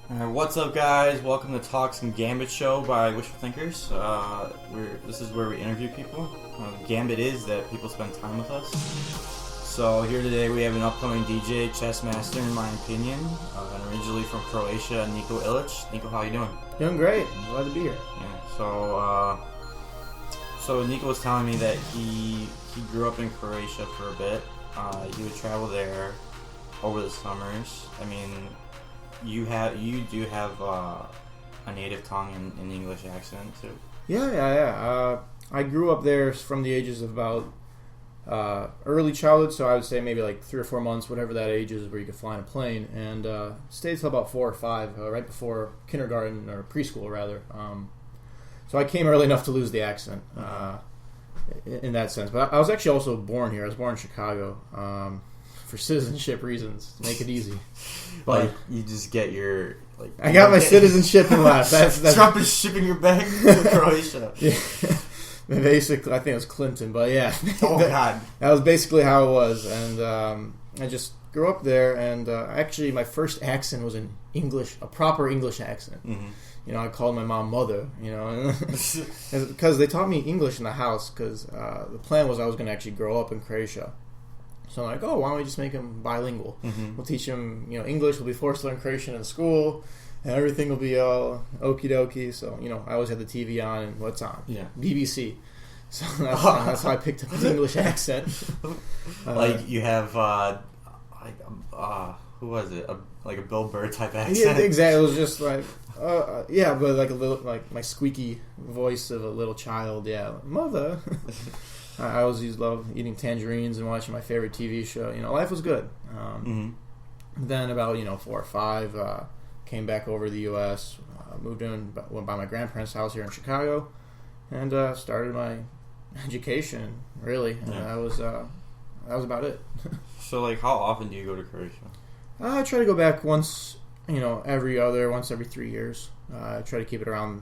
What's up, guys? Welcome to Talks and Gambits show by Wishful Thinkerz. This is where we interview people. The gambit is that people spend time with us. So here today we have an upcoming DJ, chess master in my opinion, and originally from Croatia, Nikko Illic. Nikko, how you doing? Doing great. I'm glad to be here. Yeah. So Nikko was telling me that he grew up in Croatia for a bit. He would travel there over the summers. I mean, you do have a native tongue and English accent too. Yeah. I grew up there from the ages of about early childhood, so I would say maybe like 3 or 4 months, whatever that age is, where you could fly in a plane, and stayed till about 4 or 5, right before kindergarten or preschool rather. So I came early enough to lose the accent in that sense. But I was actually also born here. I was born in Chicago. For citizenship reasons, to make it easy. But like, you just get your I got my citizenship and left. That's Trump is shipping your back to Croatia. Yeah. Basically, I think it was Clinton, but yeah. Oh God, that was basically how it was, and I just grew up there. And actually, my first accent was an English, a proper English accent. Mm-hmm. You know, I called my mom mother. You know, because they taught me English in the house. Because the plan was I was going to actually grow up in Croatia. So I'm like, oh, why don't we just make him bilingual? Mm-hmm. We'll teach him, English. We'll be forced to learn Croatian in school, and everything will be all okie dokie. So, I always had the TV on, and what's on? Yeah, BBC. So that's how I picked up the English accent. You have, who was it? Like a Bill Burr type accent. Yeah, exactly. It was just like, but like a little, like my squeaky voice of a little child. Yeah, mother. I always used to love eating tangerines and watching my favorite TV show. Life was good. Then about 4 or 5, came back over to the U.S. Moved in, went by my grandparents' house here in Chicago, and started my education. Really, and that was about it. So, how often do you go to Croatia? I try to go back once every 3 years. I try to keep it around.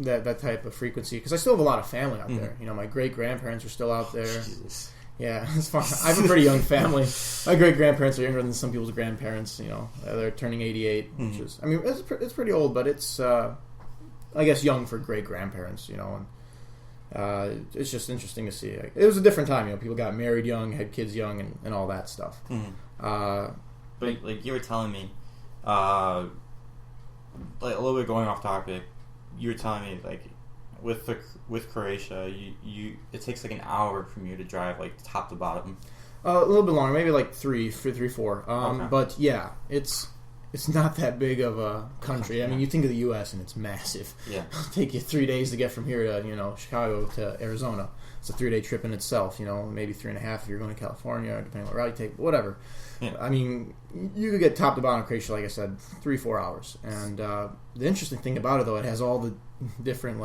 That type of frequency, because I still have a lot of family out there. My great grandparents are still out there. Jesus. Yeah, it's fun. I have a pretty young family. My great grandparents are younger than some people's grandparents. They're turning 88, which is, it's pretty old, but it's I guess young for great grandparents. And it's just interesting to see. It was a different time. People got married young, had kids young, and all that stuff. Mm-hmm. But you were telling me, a little bit going off topic. You were telling me with Croatia, it takes an hour from you to drive top to bottom. A little bit longer, maybe 3, 4. Okay. But yeah, it's not that big of a country. I mean, you think of the U.S. and it's massive. Yeah, it'll take you 3 days to get from here to Chicago to Arizona. It's a 3-day trip in itself. Maybe 3.5 if you're going to California, depending on what route you take. Whatever. Yeah. I mean, you could get top to bottom Croatia, like I said, 3-4 hours. And the interesting thing about it, though, it has all the different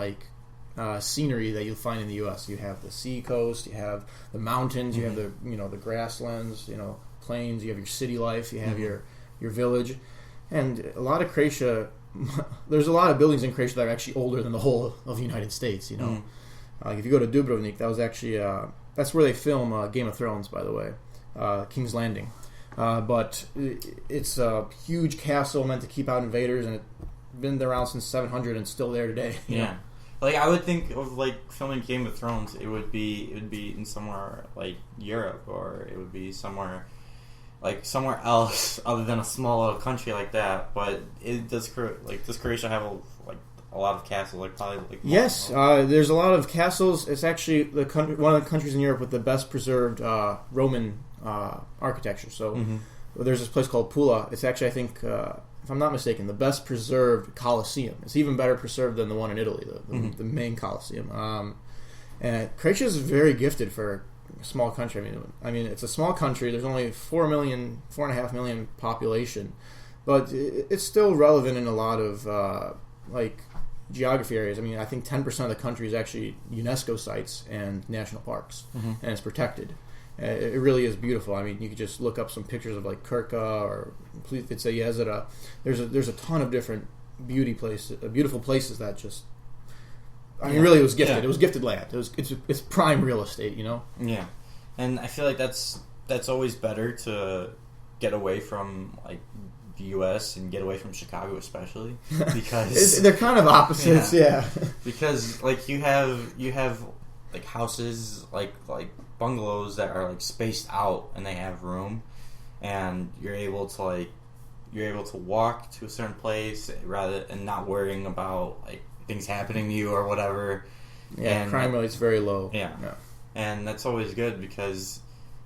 scenery that you'll find in the U.S. You have the sea coast, you have the mountains, you have the the grasslands, plains. You have your city life, you have your village, and a lot of Croatia. There's a lot of buildings in Croatia that are actually older than the whole of the United States. If you go to Dubrovnik, that was actually that's where they film Game of Thrones, by the way, King's Landing. But it's a huge castle meant to keep out invaders, and it's been around since 700 and still there today. Yeah. I would think of filming Game of Thrones, it would be in somewhere like Europe, or it would be somewhere else other than a small little country like that. But does Croatia have a lot of castles? Yes, there's a lot of castles. It's actually one of the countries in Europe with the best preserved Roman architecture. So there's this place called Pula. It's actually, I think, if I'm not mistaken, the best preserved Colosseum. It's even better preserved than the one in Italy, the main Colosseum. And Croatia is very gifted for a small country. I mean, it's a small country. There's only 4.5 million population, but it's still relevant in a lot of geography areas. I mean, I think 10% of the country is actually UNESCO sites and national parks, and it's protected. It really is beautiful. I mean, you could just look up some pictures of Krka or Plitvice Jezera. There's a ton of different beautiful places that just. I mean, really, it was gifted. Yeah. It was gifted land. It's prime real estate, Yeah, and I feel like that's always better to get away from like the U.S. and get away from Chicago, especially because they're kind of opposites. Yeah. Because like you have like houses like bungalows that are like spaced out and they have room, and you're able to walk to a certain place and not worrying about like things happening to you or whatever. Yeah, and crime rate's very low. Yeah. And that's always good because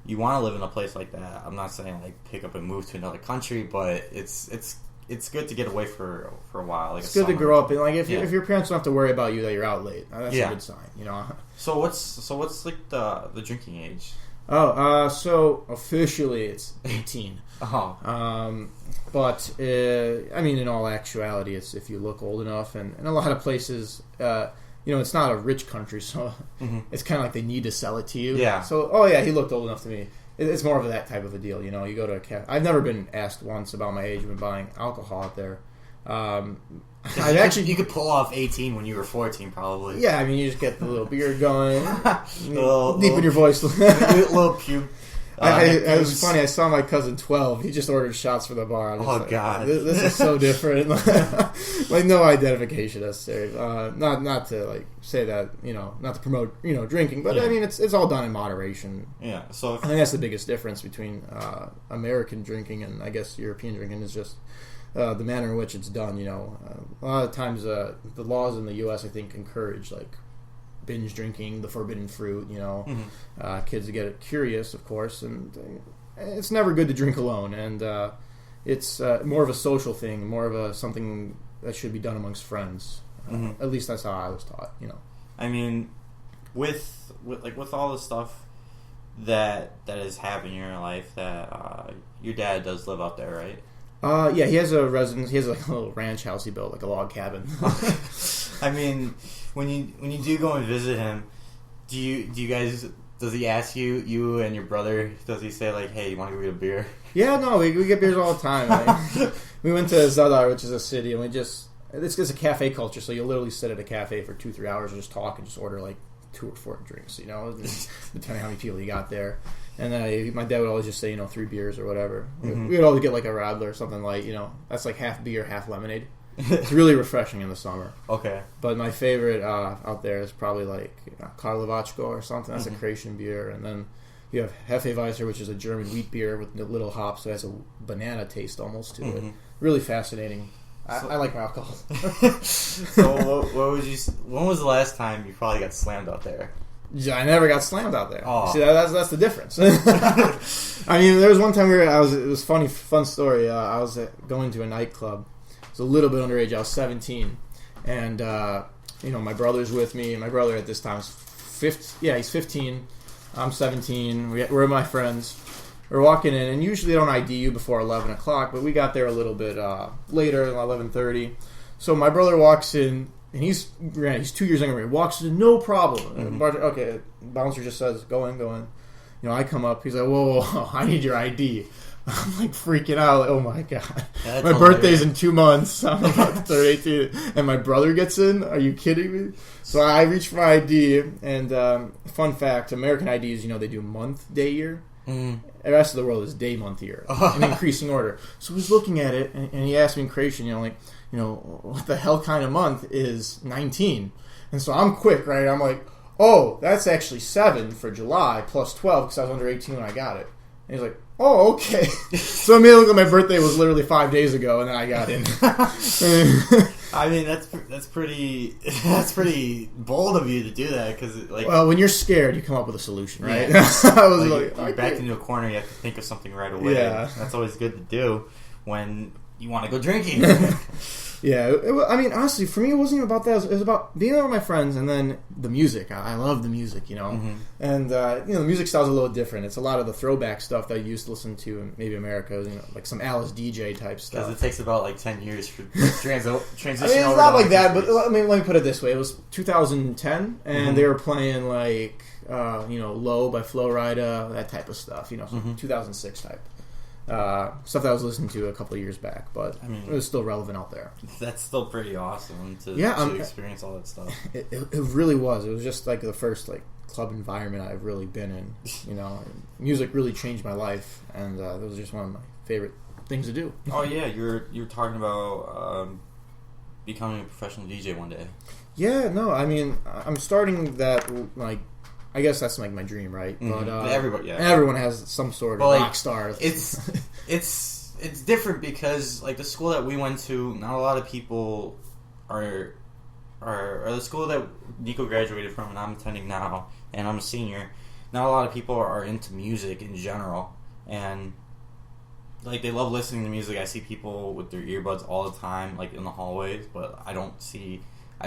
you want to live in a place like that. I'm not saying like pick up and move to another country, but it's good to get away for a while. Like it's good to grow up and like if your parents don't have to worry about you that you're out late, that's a good sign, you know. So what's like the drinking age? So officially it's 18. But I mean, in all actuality, it's if you look old enough, and in a lot of places, it's not a rich country, so it's kind of like they need to sell it to you. Yeah. So, he looked old enough to me. It's more of that type of a deal, you know. You go to a cafe. I've never been asked once about my age when buying alcohol out there. You could pull off 18 when you were 14, probably. Yeah, I mean, you just get the little beard going, deep in your voice, little pube. It was funny. I saw my cousin 12. He just ordered shots for the bar. God, this is so different. Like no identification necessary. Not to like say that not to promote drinking, but I mean it's all done in moderation. Yeah. So I think that's the biggest difference between American drinking and I guess European drinking is just the manner in which it's done. A lot of times the laws in the U.S. I think encourage like binge drinking, the forbidden fruit, kids get curious, of course, and it's never good to drink alone, and it's more of a social thing, more of something that should be done amongst friends. At least that's how I was taught, I mean, with all the stuff that has happened in your life, that your dad does live out there, right? Yeah, he has a residence. He has like a little ranch house he built, like a log cabin. I mean, when you do go and visit him, do you guys? Does he ask you and your brother? Does he say like, "Hey, you want to go get a beer?" Yeah, no, we get beers all the time. Like, we went to Zadar, which is a city, and it's a cafe culture. So you literally sit at a cafe for 2-3 hours and just talk and just order like 2 or 4 drinks. Depending on how many people you got there. And then my dad would always just say, 3 beers or whatever. We would always get like a radler or something light. That's like half beer, half lemonade. It's really refreshing in the summer. Okay. But my favorite out there is probably like Karlovačko or something. That's a Croatian beer. And then you have Hefeweiser, which is a German wheat beer with little hops. So it has a banana taste almost to it. Really fascinating. I like my alcohol. So when was the last time you probably got slammed out there? I never got slammed out there. Oh. See, that's the difference. I mean, there was one time it was fun story. I was going to a nightclub. I was a little bit underage. I was 17, and my brother's with me. My brother at this time is 15. Yeah, he's 15. I'm 17. We're with my friends. We're walking in, and usually they don't ID you before 11 o'clock, but we got there a little bit later, 11:30. So my brother walks in. And he's 2 years younger than me. He walks in, no problem. Okay, bouncer just says, go in. I come up. He's like, whoa, I need your ID. I'm like freaking out. Like, oh my god, my birthday's in 2 months. I'm about to turn 18, and my brother gets in. Are you kidding me? So I reach for my ID, and fun fact: American IDs, they do month, day, year. The rest of the world is day, month, year in increasing order. So he's looking at it, and he asked me in Croatian, what the hell kind of month is 19? And so I'm quick, right? I'm like, oh, that's actually 7 for July plus 12 because I was under 18 when I got it. And he's like, oh, okay. So I made it look like my birthday was literally 5 days ago, and then I got in. I mean, that's pretty bold of you to do that because well, when you're scared, you come up with a solution, right? Yeah. I was you're backed into a corner. You have to think of something right away. Yeah, that's always good to do when you want to go drinking. Yeah, I mean, honestly, for me, it wasn't even about that. It was about being there with my friends, and then the music. I love the music, and the music style's a little different. It's a lot of the throwback stuff that I used to listen to in maybe America, like some Alice DJ type stuff. Because it takes about like 10 years for transition. I mean, it's not like that, but let me put it this way: it was 2010, and they were playing like "Low" by Flo Rida, that type of stuff. 2006 type. Stuff that I was listening to a couple of years back, but I mean, it was still relevant out there. That's still pretty awesome to experience all that stuff. It really was. It was just like the first club environment I've really been in. Music really changed my life, and it was just one of my favorite things to do. Oh yeah, you're talking about becoming a professional DJ one day. Yeah, no, I mean, I'm starting that, like, I guess that's like my dream, right? Mm-hmm. But everyone has some sort of rock star. It's different because like the school that we went to, not a lot of people are the school that Nikko graduated from and I'm attending now, and I'm a senior. Not a lot of people are into music in general, and like they love listening to music. I see people with their earbuds all the time, like in the hallways, but I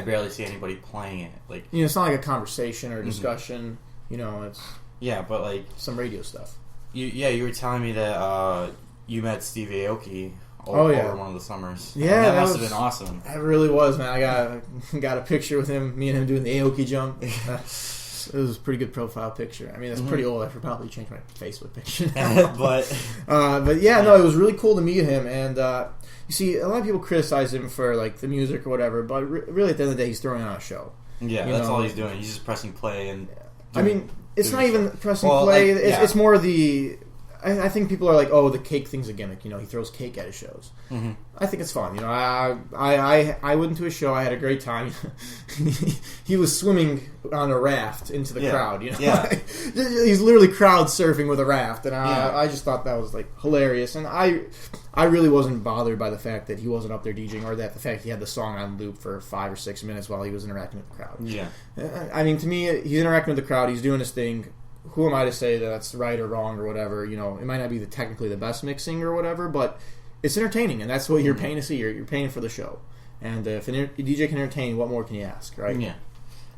barely see anybody playing it. Like, you know, it's not like a conversation or a discussion. You know, it's but like some radio stuff. You were telling me that you met Steve Aoki over one of the summers. Yeah, that must have been awesome. It really was, man. I got a picture with him, me and him doing the Aoki jump. It was a pretty good profile picture. I mean, that's pretty old. I should probably change my Facebook picture. But yeah, no, it was really cool to meet him. And you see, a lot of people criticize him for like the music or whatever, but really at the end of the day, he's throwing on a show. Yeah, that's all he's doing. He's just pressing play and. I mean, it's not even pressing play. Like, it's more the. I think people are like, oh, the cake thing's a gimmick. You know, he throws cake at his shows. Mm-hmm. I think it's fun. You know, I went to his show. I had a great time. He was swimming on a raft into the crowd. You know, he's literally crowd surfing with a raft, and I just thought that was like hilarious. And I really wasn't bothered by the fact that he wasn't up there DJing, or that the fact he had the song on loop for 5 or 6 minutes while he was interacting with the crowd. Yeah, I mean, to me, he's interacting with the crowd. He's doing his thing. Who am I to say that that's right or wrong or whatever? You know, it might not be technically the best mixing or whatever, but it's entertaining, and that's what you're paying to see. You're paying for the show, and if a DJ can entertain, what more can you ask, right? Yeah,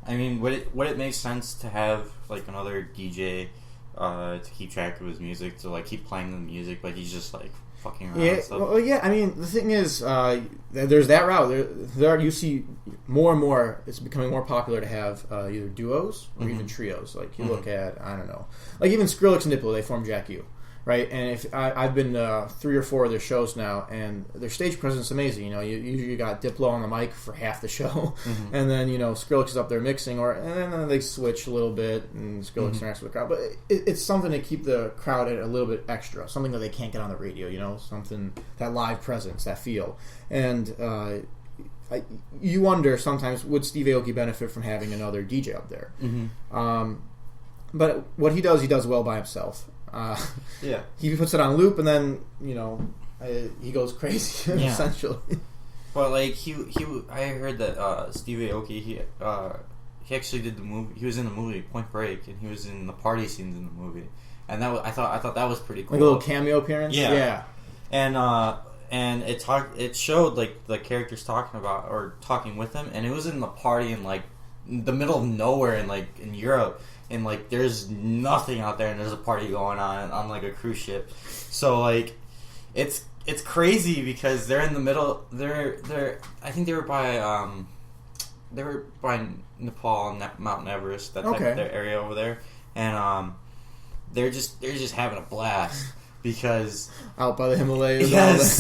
I mean, would it make sense to have like another DJ to keep track of his music, to like keep playing the music, but he's just like fucking around? Yeah, and stuff? Well, yeah. I mean, the thing is, there's that route. There you see more and more. It's becoming more popular to have either duos or even trios. Like you look at, I don't know, like even Skrillex and Diplo, they formed Jack U, right? And if I've been 3 or 4 of their shows now, and their stage presence is amazing. You know, you got Diplo on the mic for half the show, and then you know Skrillex is up there mixing, and then they switch a little bit, and Skrillex interacts with the crowd. But it's something to keep the crowd a little bit extra, something that they can't get on the radio. You know, something, that live presence, that feel, and you wonder sometimes, would Steve Aoki benefit from having another DJ up there? But what he does well by himself. He puts it on loop, and then you know he goes crazy essentially. But like I heard that Steve Aoki he actually did the movie. He was in the movie Point Break, and he was in the party scenes in the movie, and I thought that was pretty cool. Like a little cameo appearance. Yeah. And it showed like the characters talking with him, and it was in the party in like the middle of nowhere in Europe. And like there's nothing out there, and there's a party going on like a cruise ship. So like it's crazy because they're in the middle. I think they were by Nepal, Mount Everest, that type of area over there, and they're just having a blast because out by the Himalayas. Yes,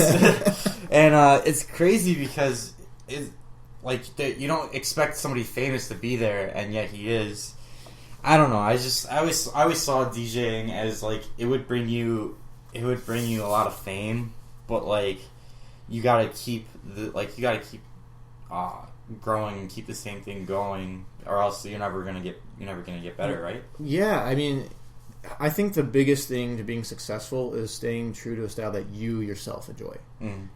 and it's crazy because you don't expect somebody famous to be there, and yet he is. I don't know. I always saw DJing as like it would bring you a lot of fame, but like you gotta keep growing and keep the same thing going, or else you're never gonna get better, right? Yeah, I mean, I think the biggest thing to being successful is staying true to a style that you yourself enjoy.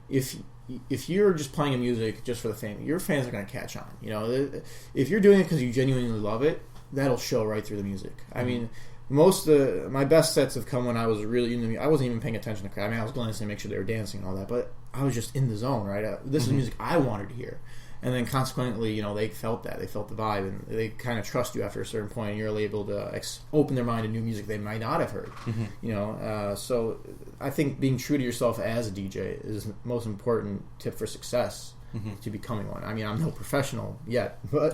If you're just playing a music just for the fame, your fans are gonna catch on. You know, if you're doing it because you genuinely love it, that'll show right through the music. I mean, my best sets have come when I was really in the. I wasn't even paying attention to the crowd. I mean, I was glancing to make sure they were dancing and all that, but I was just in the zone, right? This is music I wanted to hear, and then consequently, you know, they felt that, they felt the vibe, and they kind of trust you after a certain point, and you're able to open their mind to new music they might not have heard. You know, so I think being true to yourself as a DJ is the most important tip for success to becoming one. I mean, I'm no professional yet, but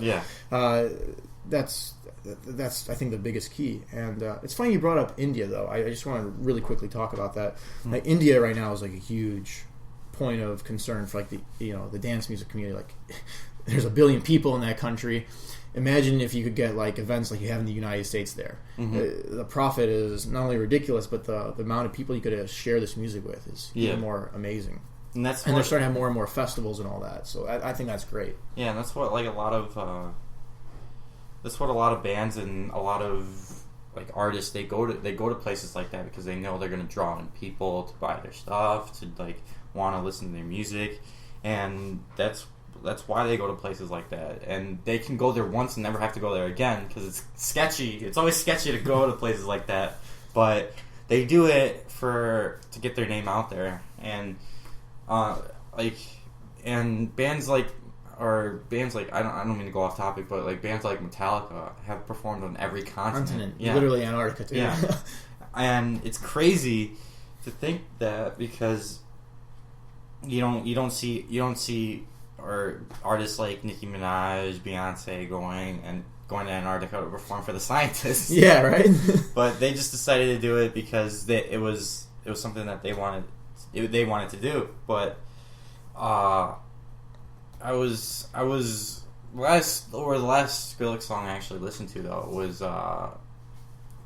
that's I think the biggest key. And it's funny you brought up India, though. I just want to really quickly talk about that. Like, India right now is like a huge point of concern for like the dance music community. Like, there's 1 billion people in that country, imagine if you could get like events like you have in the United States there. The profit is not only ridiculous, but the amount of people you could share this music with is even more amazing. And they're starting to have more and more festivals and all that. So I think that's great. Yeah, and that's what like a lot of bands and a lot of like artists they go to places like that because they know they're going to draw in people to buy their stuff, to like want to listen to their music, and that's why they go to places like that. And they can go there once and never have to go there again because it's sketchy. It's always sketchy to go to places like that, but they do it to get their name out there. And bands like I don't mean to go off topic, but like bands like Metallica have performed on every continent. Yeah. Literally Antarctica too. Yeah. And it's crazy to think that because you don't see or artists like Nicki Minaj, Beyonce going to Antarctica to perform for the scientists. Yeah, right. But they just decided to do it because it was something that they wanted to do. But the last Skrillex song I actually listened to though was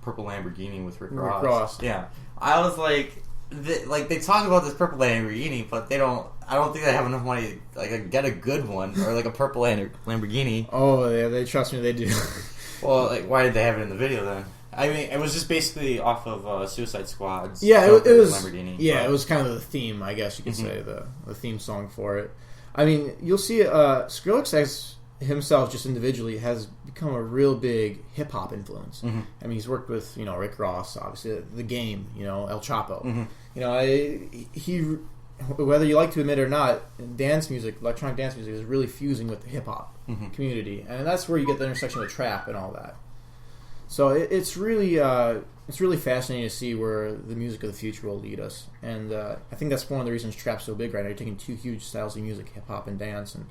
Purple Lamborghini with Rick Ross. Yeah, I was like, they talk about this purple Lamborghini, but I don't think they have enough money to get a good one or like a purple Lamborghini. Oh yeah, they trust me, they do. Well, like why did they have it in the video then? I mean, it was just basically off of Suicide Squad's. Yeah, it was Lamborghini. Yeah, it was kind of the theme, I guess you could say, the theme song for it. I mean, you'll see Skrillex as himself, just individually, has become a real big hip hop influence. I mean, he's worked with Rick Ross, obviously, The Game, El Chapo. He whether you like to admit it or not, dance music, electronic dance music, is really fusing with the hip hop community, and that's where you get the intersection of trap and all that. So it's really fascinating to see where the music of the future will lead us, and I think that's one of the reasons trap's so big right now. You're taking two huge styles of music, hip hop and dance, and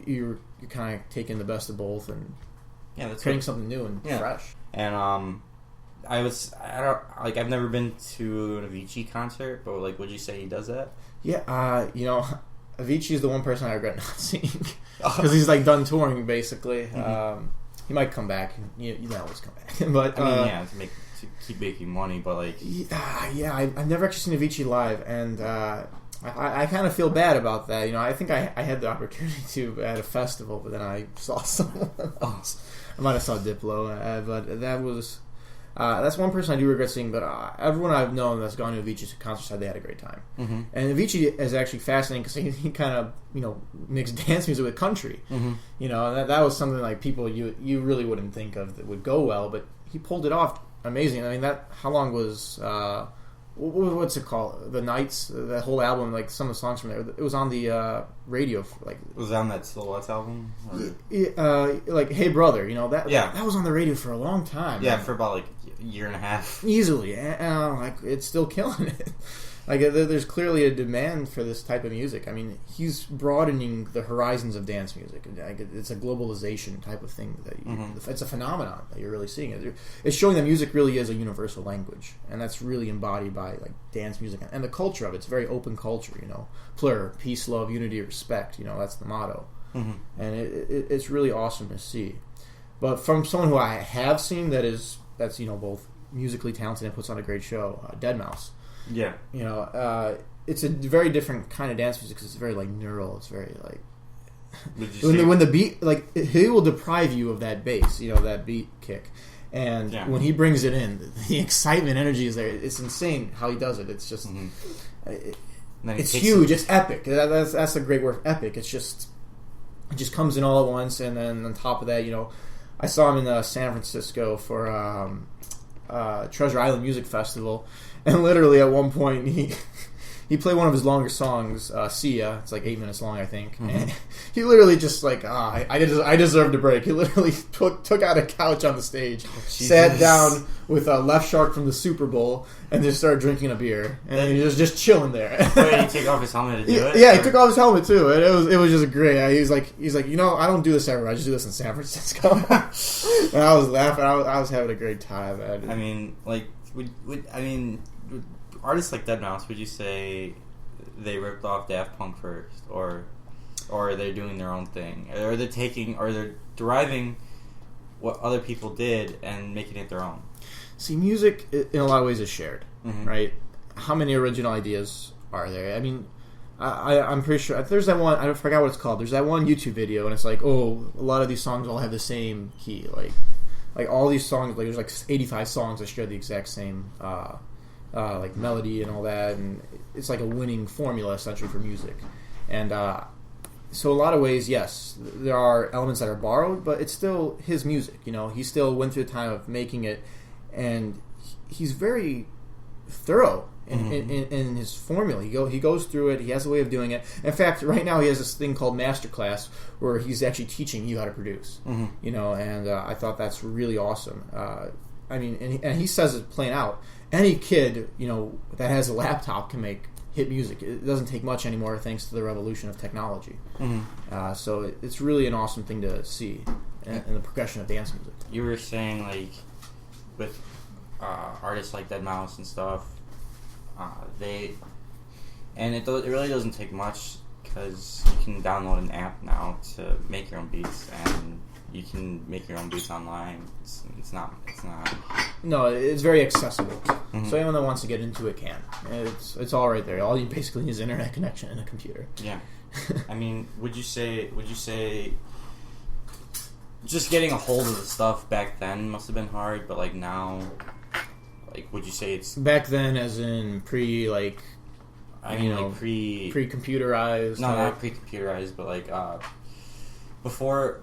you're kind of taking the best of both and creating something new and fresh. And I've never been to an Avicii concert, but like, would you say he does that? Yeah, Avicii is the one person I regret not seeing because he's like done touring basically. He might come back. You know, always come back. But to keep making money. But like, I've never actually seen Avicii live, and I kind of feel bad about that. I think I had the opportunity to at a festival, but then I saw someone else. I might have saw Diplo, but that was. That's one person I do regret seeing, but everyone I've known that's gone to Avicii's concert said they had a great time. And Avicii is actually fascinating because he kind of mixed dance music with country. That was something like people you really wouldn't think of that would go well, but he pulled it off amazing. I mean, how long was what's it called? The Nights, that whole album, like some of the songs from there. It was on the radio. Was it on that Silhouettes album? Like Hey Brother, that was on the radio for a long time. Yeah, for about like a year and a half. Easily, and it's still killing it. Like there's clearly a demand for this type of music. I mean, he's broadening the horizons of dance music. It's a globalization type of thing that it's a phenomenon that you're really seeing. It's showing that music really is a universal language, and that's really embodied by like dance music and the culture of it. It's a very open culture. Plur, peace, love, unity, respect. That's the motto, and it's really awesome to see. But from someone who I have seen that's both musically talented and puts on a great show, Deadmau5. Yeah, it's a very different kind of dance music because it's very like neural. It's very like when the beat, like he will deprive you of that bass, that beat kick, and when he brings it in, the excitement, energy is there. It's insane how he does it. It's just it's huge. It's epic. That's a great word, epic. It just comes in all at once, and then on top of that, I saw him in San Francisco for Treasure Island Music Festival. And literally at one point he played one of his longer songs, See Ya. It's like 8 minutes long, I think. And he literally just like, I deserved a break. He literally took out a couch on the stage, sat down with a Left Shark from the Super Bowl, and just started drinking a beer. And he was just chilling there. Wait, did he take off his helmet to do it? Yeah, he took off his helmet too. And it was just great. He's like, I don't do this ever. I just do this in San Francisco. And I was laughing. I was having a great time. Man. I mean, like, artists like Deadmau5, would you say they ripped off Daft Punk first, or are they doing their own thing, or they're deriving what other people did and making it their own. See, music in a lot of ways is shared, Mm-hmm. right? How many original ideas are there? I mean, I'm pretty sure there's that one. I forgot what it's called. There's that one YouTube video, and it's like, oh, a lot of these songs all have the same key, like all these songs. Like there's like 85 songs that share the exact same like melody and all that, and it's like a winning formula essentially for music. And so in a lot of ways, yes, there are elements that are borrowed, but it's still his music. You know, he still went through the time of making it, and he's very thorough in his formula. He goes through it. He has a way of doing it. In fact, right now he has this thing called Masterclass where he's actually teaching you how to produce. Mm-hmm. You know, and I thought that's really awesome. I mean, and he says it plain out. Any kid, you know, that has a laptop can make hit music. It doesn't take much anymore thanks to the revolution of technology. Mm-hmm. So it's really an awesome thing to see in the progression of dance music. You were saying, like, with artists like deadmau5 and stuff, it really doesn't take much because you can download an app now to make your own beats, and you can make your own beats online. It's not. No, it's very accessible. Mm-hmm. So anyone that wants to get into it can. It's all right there. All you basically need is internet connection and a computer. Yeah. I mean, would you say just getting a hold of the stuff back then must have been hard, but like now, like, would you say it's back then, as in pre-computerized? No, not pre-computerized, but like before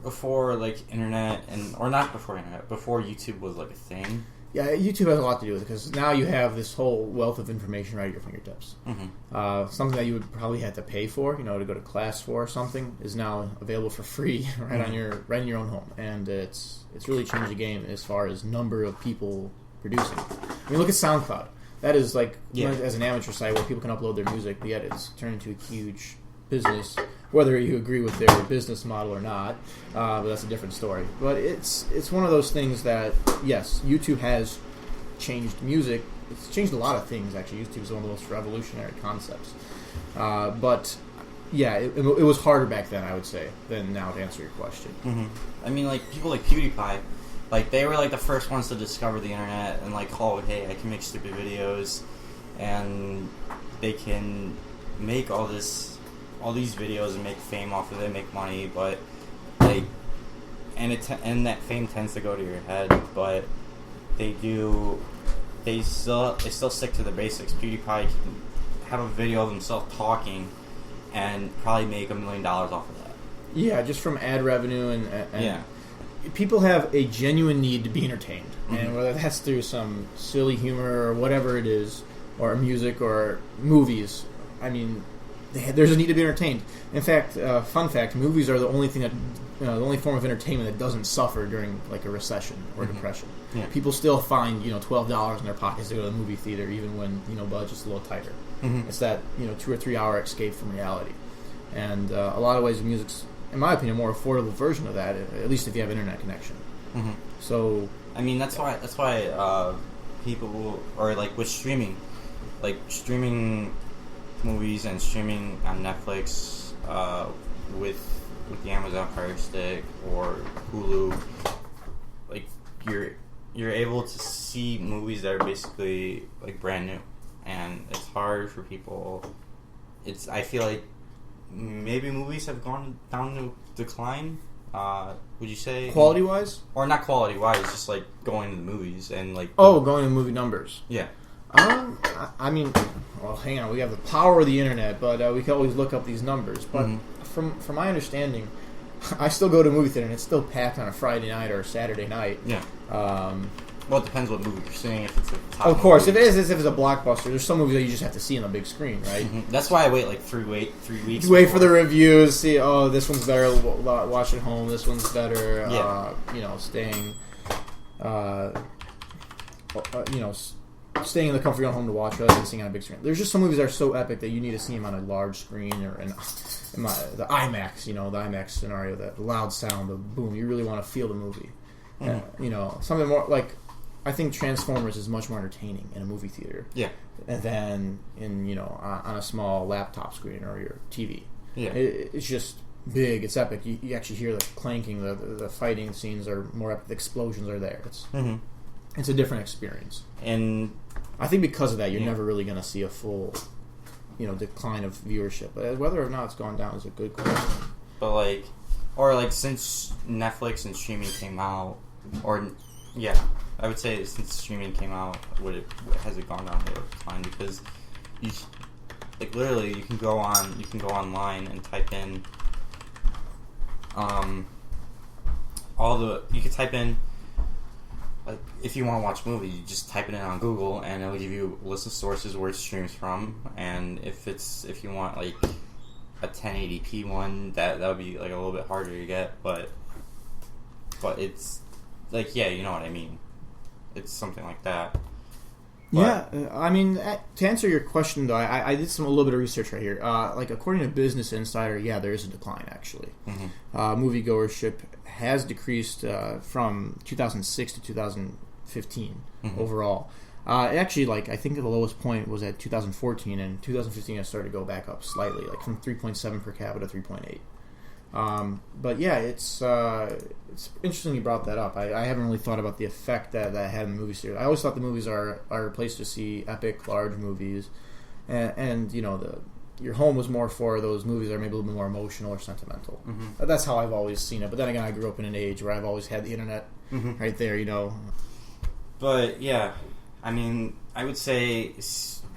like internet or not before internet, before YouTube was like a thing. Yeah, YouTube has a lot to do with it because now you have this whole wealth of information right at your fingertips. Mm-hmm. Something that you would probably have to pay for, you know, to go to class for or something, is now available for free right in your own home, and it's really changed the game as far as number of people producing. I mean, look at SoundCloud. That is like as an amateur site where people can upload their music, but yet it's turned into a huge business. Whether you agree with their business model or not, but that's a different story. But it's one of those things that, yes, YouTube has changed music. It's changed a lot of things, actually. YouTube is one of the most revolutionary concepts. But, yeah, it was harder back then, I would say, than now, to answer your question. Mm-hmm. I mean, like, people like PewDiePie, like, they were, like, the first ones to discover the internet and, like, oh, hey, I can make stupid videos, and they can make all these videos and make fame off of it, make money, but like, and that fame tends to go to your head, but they still stick to the basics. PewDiePie can have a video of himself talking and probably make $1 million off of that. Yeah, just from ad revenue and yeah. People have a genuine need to be entertained, Mm-hmm. and whether that's through some silly humor or whatever it is, or music or movies, I mean, there's a need to be entertained. In fact, fun fact: movies are the only thing that, the only form of entertainment that doesn't suffer during like a recession or depression. Yeah. People still find $12 in their pockets to go to the movie theater, even when budget's a little tighter. Mm-hmm. It's that 2 or 3 hour escape from reality, and a lot of ways, music's, in my opinion, a more affordable version of that. At least if you have internet connection. Mm-hmm. So, I mean, that's why people or like with streaming movies and streaming on Netflix with the Amazon Fire Stick or Hulu, like you're able to see movies that are basically like brand new, and it's hard for people. I feel like maybe movies have gone down to decline. Would you say quality wise, or not quality wise, just like going to the movies and like going to movie numbers? Yeah. I mean, well, hang on. We have the power of the internet, but we can always look up these numbers. But from my understanding, I still go to a movie theater, and it's still packed on a Friday night or a Saturday night. Yeah. Well, it depends what movie you're seeing. If it's a top of course, movie. if it's a blockbuster, there's some movies that you just have to see on the big screen, right? Mm-hmm. That's why I wait like 3 weeks. You wait for the reviews, see, this one's better. Watch at home. This one's better. Yeah. Staying in the comfort of your own home to watch rather than seeing on a big screen. There's just some movies that are so epic that you need to see them on a large screen or in the IMAX, the IMAX scenario, that loud sound, the boom. You really want to feel the movie. Something more like, I think Transformers is much more entertaining in a movie theater. Yeah. Than in on a small laptop screen or your TV. Yeah. It's just big. It's epic. You actually hear the clanking. The fighting scenes are more epic. The explosions are there. It's a different experience. And I think because of that, you're never really going to see a full, decline of viewership. But whether or not it's gone down is a good question. But since Netflix and streaming came out, I would say since streaming came out, has it gone down or decline? Because literally you can go online and type in you could type in, if you want to watch a movie, you just type it in on Google and it'll give you a list of sources where it streams from. And if you want a 1080p one, that would be a little bit harder to get, but it's you know what I mean. It's something like that. But, I mean, to answer your question though, I did a little bit of research right here. According to Business Insider, there is a decline actually. Moviegoership has decreased from 2006 to 2015 overall. Actually, I think the lowest point was at 2014, and 2015 it started to go back up slightly, from 3.7 per capita to 3.8. But it's interesting you brought that up. I haven't really thought about the effect that had in the movie series. I always thought the movies are a place to see epic, large movies, and your home was more for those movies that are maybe a little bit more emotional or sentimental. That's how I've always seen it. But then again, I grew up in an age where I've always had the internet right there, But I mean, I would say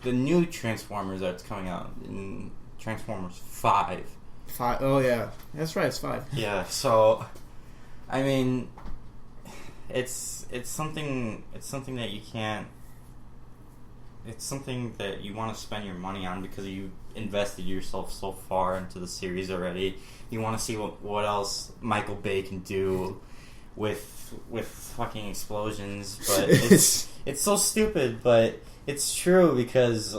the new Transformers that's coming out in Transformers 5. 5. Oh yeah, that's right. It's 5. Yeah. So, I mean, it's something that you can't. It's something that you want to spend your money on because you invested yourself so far into the series already. You want to see what else Michael Bay can do with fucking explosions, but it's so stupid, but it's true because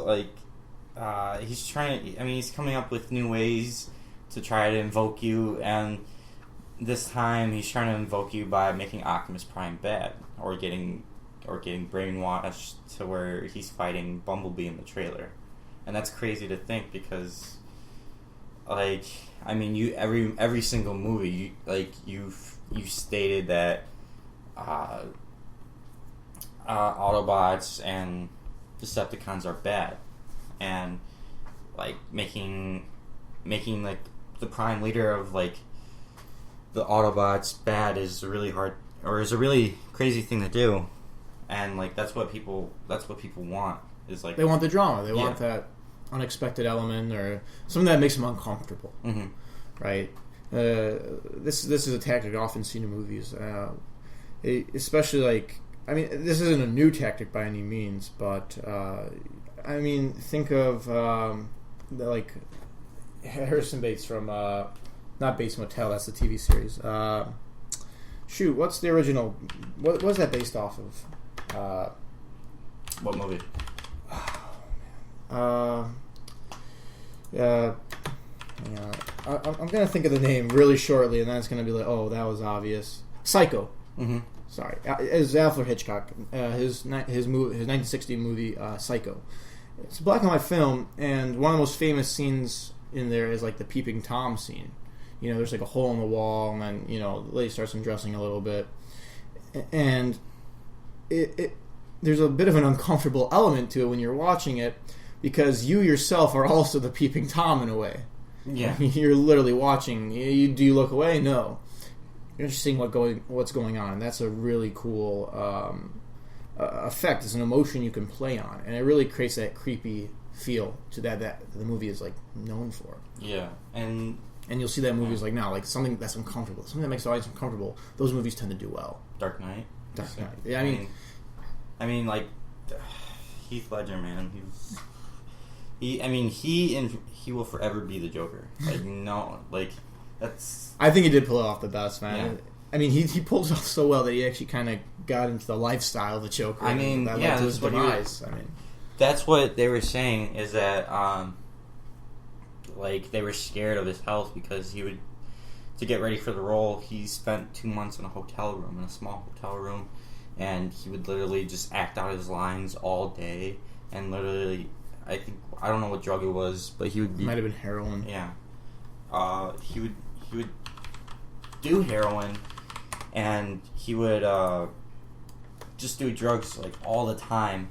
he's trying. I mean, he's coming up with new ways to try to invoke you, and this time he's trying to invoke you by making Optimus Prime bad, or getting brainwashed to where he's fighting Bumblebee in the trailer, and that's crazy to think because, I mean, you every single movie you stated that Autobots and Decepticons are bad, and making the prime leader of the Autobots bad is really hard, or is a really crazy thing to do, and that's what people want is they want the drama, they want that unexpected element or something that makes them uncomfortable, right? This is a tactic often seen in movies, especially I mean, this isn't a new tactic by any means, but I mean, think of Harrison Bates from not Bates Motel. That's the TV series. What's the original? What was that based off of? What movie? I'm gonna think of the name really shortly, and then it's gonna be oh, that was obvious. Psycho. Sorry, it's Alfred Hitchcock. His 1960 movie Psycho. It's a black and white film, and one of the most famous scenes in there is the peeping Tom scene. There's a hole in the wall, and then the lady starts undressing a little bit, and there's a bit of an uncomfortable element to it when you're watching it because you yourself are also the peeping Tom in a way. Yeah, you're literally watching. Do you look away? No, you're just seeing what's going on, and that's a really cool effect. It's an emotion you can play on, and it really creates that creepy feel to that the movie is known for. Yeah, and you'll see that in movies now, something that's uncomfortable, something that makes the audience uncomfortable. Those movies tend to do well. Dark Knight. Yeah, I mean, Heath Ledger, man. He will forever be the Joker. That's. I think he did pull it off the best, man. Yeah. I mean, he pulled it off so well that he actually kind of got into the lifestyle of the Joker. I mean, that led to his demise. That's what they were saying is that, they were scared of his health because to get ready for the role, he spent 2 months in a small hotel room, and he would literally just act out his lines all day, and literally, I don't know what drug it was, but he would be... Might have been heroin. Yeah. He do heroin, and he would just do drugs like all the time,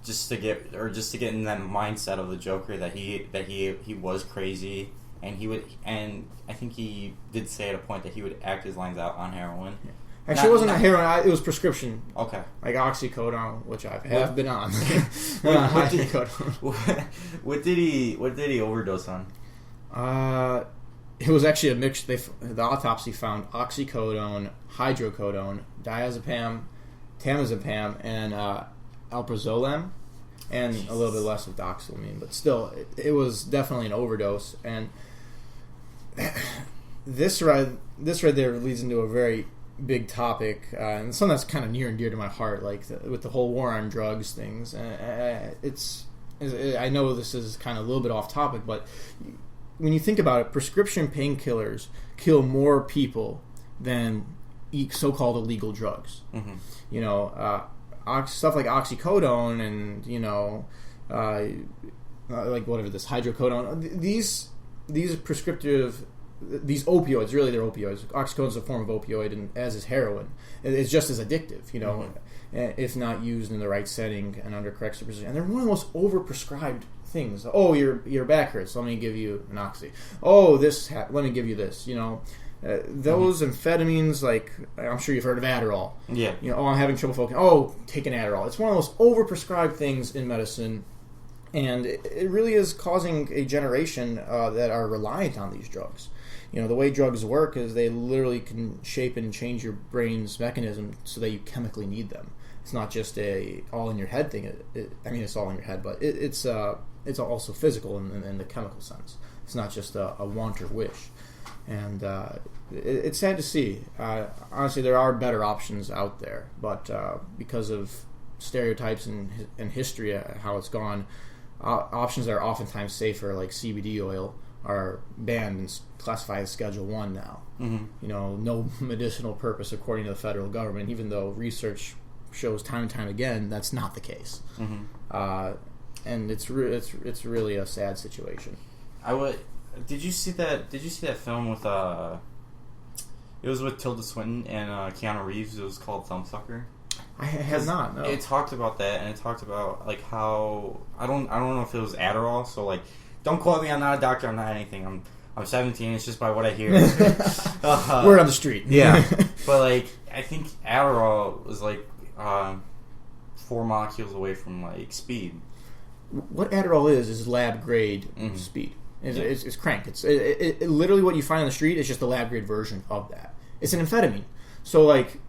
just to get in that mindset of the Joker that he was crazy, and I think he did say at a point that he would act his lines out on heroin. Yeah. Actually, it wasn't heroin. It was prescription. Okay. Like oxycodone, which I have been on. What did he overdose on? It was actually a mix. The autopsy found oxycodone, hydrocodone, diazepam, tamazepam, and alprazolam, and a little bit less of doxylamine. But still, it was definitely an overdose. And this right there leads into a very big topic, and something that's kind of near and dear to my heart, like with the whole war on drugs things. I know this is kind of a little bit off topic, but when you think about it, prescription painkillers kill more people than so-called illegal drugs. Mm-hmm. You know, stuff like oxycodone and like whatever this hydrocodone. These prescriptive. These opioids, really they're opioids. Oxycodone is a form of opioid, and as is heroin. It's just as addictive, if not used in the right setting and under correct supervision. And they're one of the most overprescribed things. Oh, your back hurts, let me give you an oxy. Oh, let me give you this. Those amphetamines, like I'm sure you've heard of Adderall. Yeah. Oh, I'm having trouble focusing. Oh, take an Adderall. It's one of the most overprescribed things in medicine. And it really is causing a generation that are reliant on these drugs. The way drugs work is they literally can shape and change your brain's mechanism so that you chemically need them. It's not just a all in your head thing. It's all in your head, but it's also physical in the chemical sense. It's not just a want or wish. And it's sad to see. Honestly, there are better options out there, but because of stereotypes and history, how it's gone, options that are oftentimes safer, like CBD oil, are banned and classified as Schedule 1 now. Mm-hmm. No medicinal purpose according to the federal government, even though research shows time and time again that's not the case. Mm-hmm. And it's really a sad situation. Did you see that film with it was with Tilda Swinton and Keanu Reeves? It was called Thumbsucker. I have not. No. It talked about that, and it talked about like how I don't know if it was Adderall. So like, don't quote me. I'm not a doctor. I'm not anything. I'm 17. It's just by what I hear. Word on the street. Yeah, but like I think Adderall was like 4 molecules away from like speed. What Adderall is lab grade speed. It's crank. It's literally what you find on the street is just the lab grade version of that. It's an amphetamine. So like.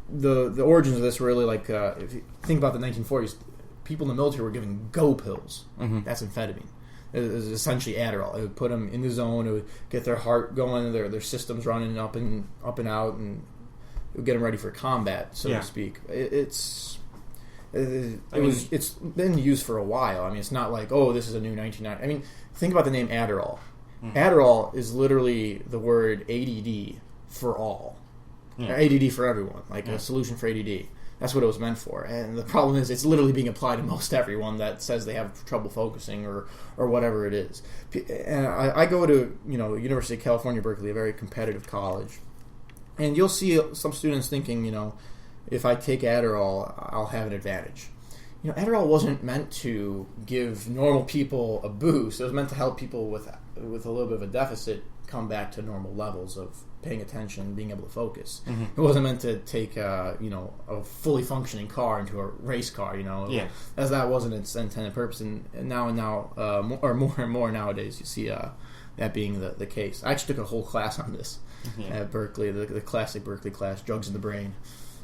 The origins of this were really like if you think about the 1940s, people in the military were giving go pills. Mm-hmm. That's amphetamine. It was essentially Adderall. It would put them in the zone. It would get their heart going, their systems running up and out, and it would get them ready for combat, so to speak. It's been used for a while. It's not like this is a new 1990. Think about the name Adderall. Mm-hmm. Adderall is literally the word ADD for all. Yeah. ADD for everyone, like a solution for ADD. That's what it was meant for. And the problem is it's literally being applied to most everyone that says they have trouble focusing or whatever it is. And I go to University of California, Berkeley, a very competitive college. And you'll see some students thinking, if I take Adderall, I'll have an advantage. Adderall wasn't meant to give normal people a boost. It was meant to help people with a little bit of a deficit come back to normal levels of paying attention, being able to focus. Mm-hmm. It wasn't meant to take a fully functioning car into a race car, as that wasn't its intended purpose. And now more and more nowadays, you see that being the case. I actually took a whole class on this at Berkeley, the classic Berkeley class, Drugs in the Brain.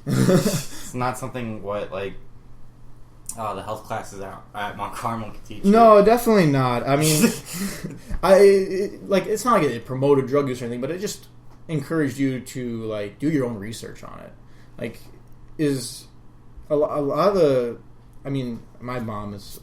It's not something the health classes at Mount Carmel can teach you. No, definitely not. It's not like it promoted drug use or anything, but it just encouraged you to do your own research on it. Is a lot of the. My mom is.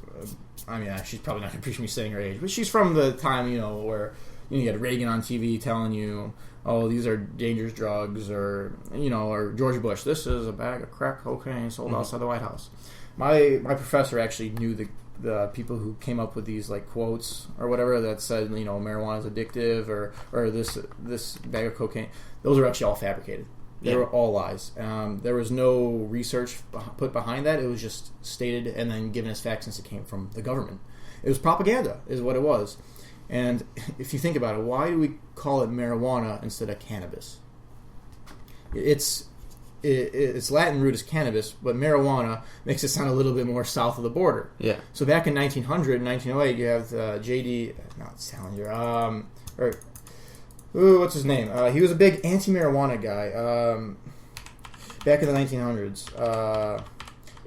She's probably not going to appreciate me saying her age, but she's from the time where you had Reagan on TV telling you, "Oh, these are dangerous drugs," or or George Bush, "This is a bag of crack cocaine sold outside the White House." My professor actually knew the people who came up with these like quotes or whatever that said, marijuana is addictive or this bag of cocaine, those are actually all fabricated. They were all lies. There was no research put behind that. It was just stated and then given as fact since it came from the government. It was propaganda, is what it was. And if you think about it, why do we call it marijuana instead of cannabis? Its Latin root is cannabis, but marijuana makes it sound a little bit more south of the border. Yeah. So back in 1900, 1908, you have J.D. Not Salinger. What's his name? He was a big anti-marijuana guy back in the 1900s.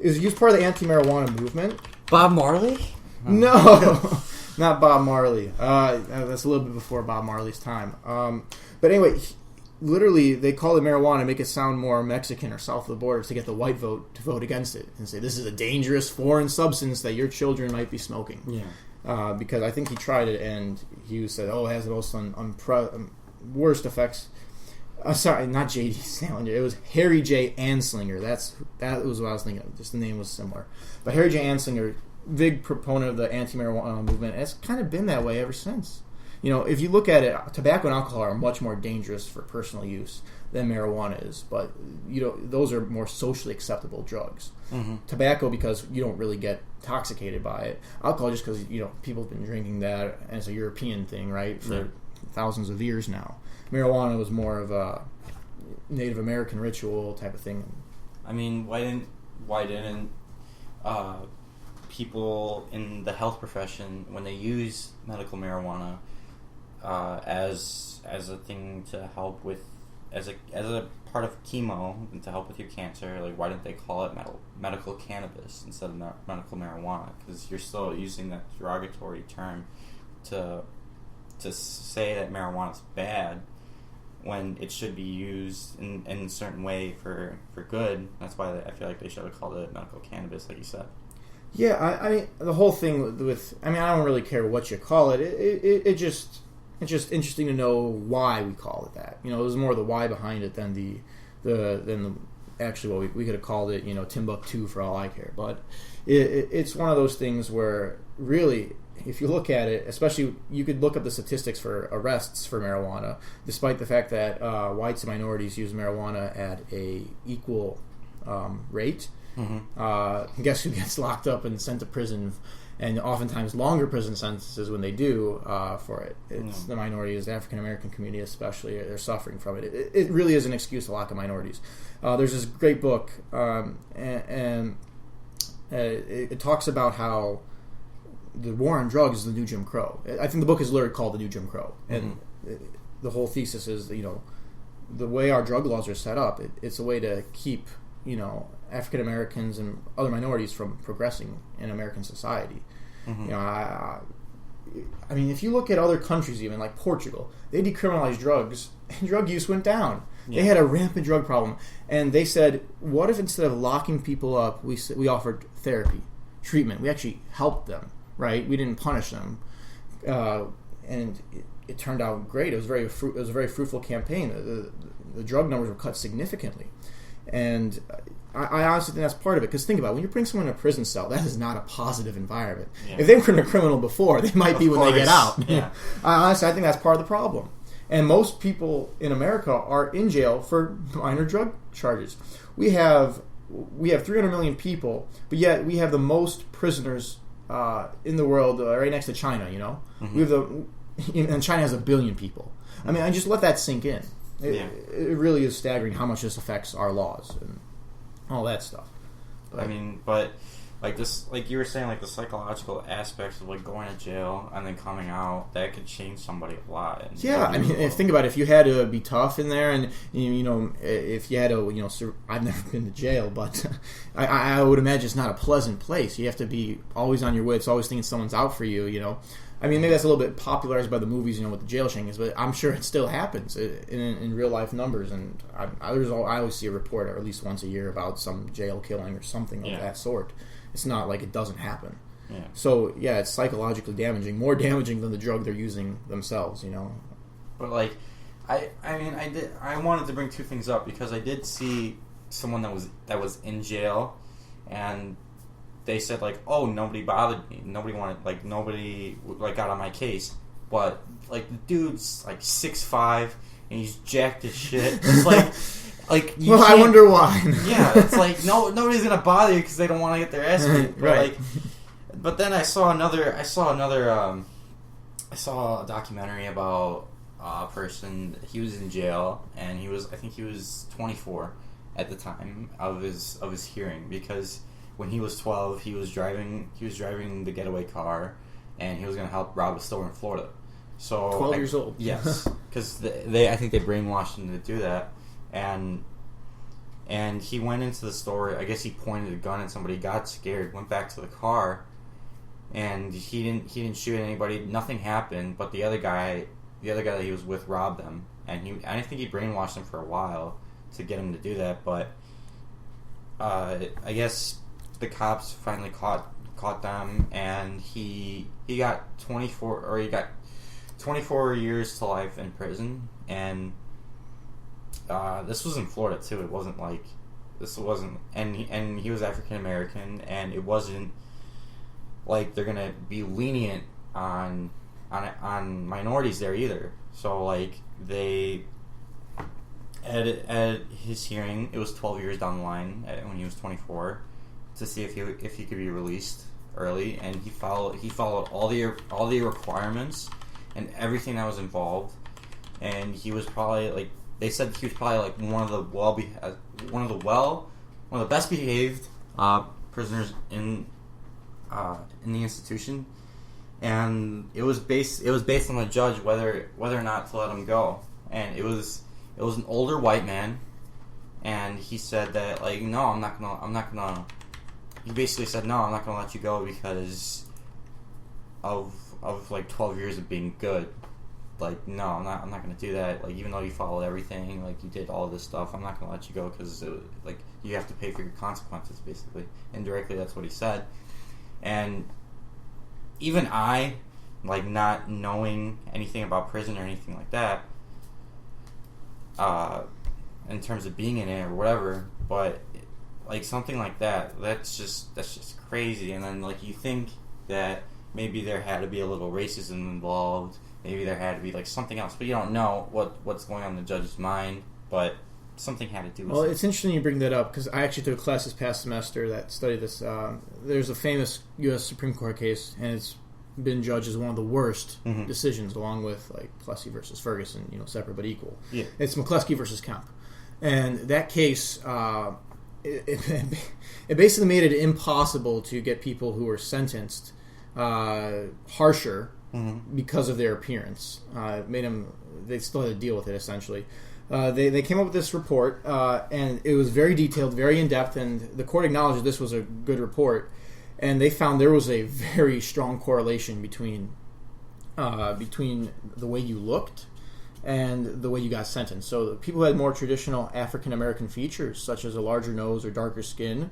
He was part of the anti-marijuana movement. Bob Marley? No, not Bob Marley. That's a little bit before Bob Marley's time. But anyway, literally, they call it marijuana to make it sound more Mexican or south of the border to get the white vote to vote against it and say this is a dangerous foreign substance that your children might be smoking. Yeah. Because I think he tried it and he said, it has the most worst effects. Sorry, not J.D. Salinger. It was Harry J. Anslinger. That was what I was thinking of. Just the name was similar. But Harry J. Anslinger, big proponent of the anti-marijuana movement, it's kind of been that way ever since. If you look at it, tobacco and alcohol are much more dangerous for personal use than marijuana is. But those are more socially acceptable drugs. Mm-hmm. Tobacco because you don't really get intoxicated by it. Alcohol just because people have been drinking that as a European thing, right, for thousands of years now. Marijuana was more of a Native American ritual type of thing. I mean, why didn't people in the health profession, when they use medical marijuana as a thing to help with, as a part of chemo and to help with your cancer, like why didn't they call it medical cannabis instead of medical marijuana? Because you're still using that derogatory term to say that marijuana is bad when it should be used in a certain way for good. That's why I feel like they should have called it medical cannabis, like you said. Yeah, I mean, the whole thing with... I don't really care what you call it. It's just interesting to know why we call it that. It was more the why behind it than the actually what we could have called it, Timbuktu for all I care. But it's one of those things where really, if you look at it, especially you could look up the statistics for arrests for marijuana, despite the fact that whites and minorities use marijuana at a equal rate. Mm-hmm. Guess who gets locked up and sent to prison, and oftentimes longer prison sentences when they do for it. It's the minorities, the African American community especially, they're suffering from it. It really is an excuse to lock up minorities. There's this great book, and it talks about how the war on drugs is the new Jim Crow. I think the book is literally called The New Jim Crow, and the whole thesis is that, the way our drug laws are set up, it's a way to keep African Americans and other minorities from progressing in American society. Mm-hmm. I mean, if you look at other countries, even like Portugal, they decriminalized drugs and drug use went down. Yeah. They had a rampant drug problem, and they said, "What if instead of locking people up, we offered therapy, treatment? We actually helped them, right? We didn't punish them." And it turned out great. It was a very fruitful campaign. The drug numbers were cut significantly. And I honestly think that's part of it. Because think about it, when you bring someone in a prison cell, that is not a positive environment. Yeah. If they were a criminal before, they might be when they get out. Yeah. Honestly, I think that's part of the problem. And most people in America are in jail for minor drug charges. We have 300 million people, but yet we have the most prisoners in the world, right next to China. Mm-hmm. We have and China has 1 billion people. Mm-hmm. I mean, I just let that sink in. It really is staggering how much this affects our laws and all that stuff. But like this, like you were saying, like the psychological aspects of like going to jail and then coming out, that could change somebody a lot. And think about it. If you had to be tough in there, and if you had to, I've never been to jail, but I would imagine it's not a pleasant place. You have to be always on your wits, always thinking someone's out for you. I mean, maybe that's a little bit popularized by the movies, with the jail shanks, but I'm sure it still happens in real life numbers. And I always see a report at least once a year about some jail killing or something of that sort. It's not like it doesn't happen. Yeah. So it's psychologically damaging, more damaging than the drug they're using themselves. But like, I wanted to bring two things up because I did see someone that was in jail, and they said like, oh, nobody bothered me, nobody got on my case, but like the dude's like 6'5" and he's jacked as shit. It's like well, I wonder why. Yeah, it's like nobody's gonna bother you because they don't want to get their ass beat. Right. But then I saw a documentary about a person. He was in jail, and I think he was 24 at the time of his hearing, because when he was 12, he was driving the getaway car, and he was going to help rob a store in Florida. So 12 years old. Yes, because I think they brainwashed him to do that, and he went into the store. I guess he pointed a gun at somebody, got scared, went back to the car, and he didn't shoot anybody. Nothing happened, but the other guy that he was with robbed them, and I think he brainwashed him for a while to get him to do that. But I guess the cops finally caught them, and he got 24 years to life in prison. And this was in Florida too. It wasn't like and he was African American, and it wasn't like they're gonna be lenient on minorities there either. So like they at his hearing, it was 12 years down the line when he was 24, to see if he could be released early, and he followed all the requirements and everything that was involved, and he was probably like, they said he was probably like one of the best behaved prisoners in the institution, and it was based on the judge whether or not to let him go. And it was an older white man, and he said that like, no, I'm not gonna. He basically said, no, I'm not gonna let you go because of like 12 years of being good. Like, no, I'm not gonna do that. Like, even though you followed everything, like you did all this stuff, I'm not gonna let you go because like you have to pay for your consequences. Basically, indirectly, that's what he said. And even I, like, not knowing anything about prison or anything like that, in terms of being in it or whatever, but like something like that's just crazy. And then like you think that maybe there had to be a little racism involved, maybe there had to be like something else, but you don't know what's going on in the judge's mind, but something had to do with it. Well, it's interesting you bring that up, because I actually took a class this past semester that studied this. There's a famous U.S. Supreme Court case, and it's been judged as one of the worst decisions, along with like Plessy versus Ferguson, separate but equal. Yeah. It's McCleskey versus Kemp, and that case, it basically made it impossible to get people who were sentenced harsher because of their appearance. Made them, they still had to deal with it essentially. They came up with this report, and it was very detailed, very in-depth, and the court acknowledged that this was a good report, and they found there was a very strong correlation between the way you looked and the way you got sentenced. So the people who had more traditional African-American features, such as a larger nose or darker skin,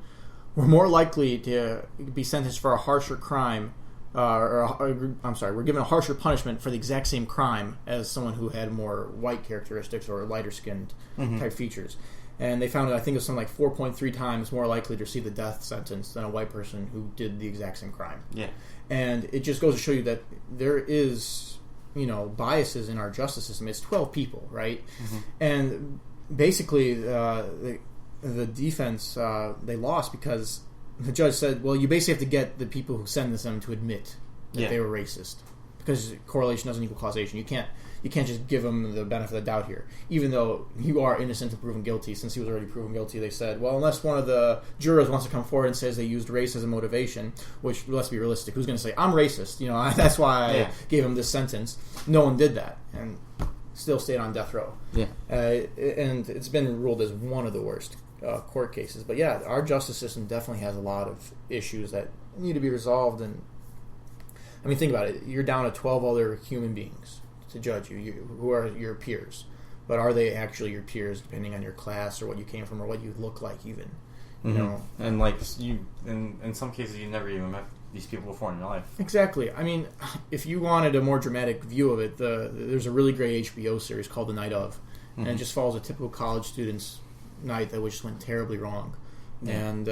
were more likely to be sentenced for a harsher crime, were given a harsher punishment for the exact same crime as someone who had more white characteristics or lighter skinned type features. And they found, I think it was something like 4.3 times more likely to receive the death sentence than a white person who did the exact same crime. Yeah. And it just goes to show you that there is, biases in our justice system. It's 12 people, right? And basically, the defense, they lost because the judge said, well, you basically have to get the people who sentenced them to admit that they were racist, because correlation doesn't equal causation. You can't just give them the benefit of the doubt here, even though you are innocent until proven guilty. Since he was already proven guilty, they said, well, unless one of the jurors wants to come forward and says they used race as a motivation, which, let's be realistic, who's going to say, I'm racist, that's why I gave him this sentence. No one did that, and still stayed on death row. And it's been ruled as one of the worst court cases. But yeah, our justice system definitely has a lot of issues that need to be resolved. And I mean, think about it. You're down to 12 other human beings to judge you who are your peers. But are they actually your peers, depending on your class or what you came from or what you look like, even? You know? And like in some cases, you never even met these people before in your life. Exactly. I mean, if you wanted a more dramatic view of it, there's a really great HBO series called The Night Of, and it just follows a typical college student's night that just went terribly wrong. and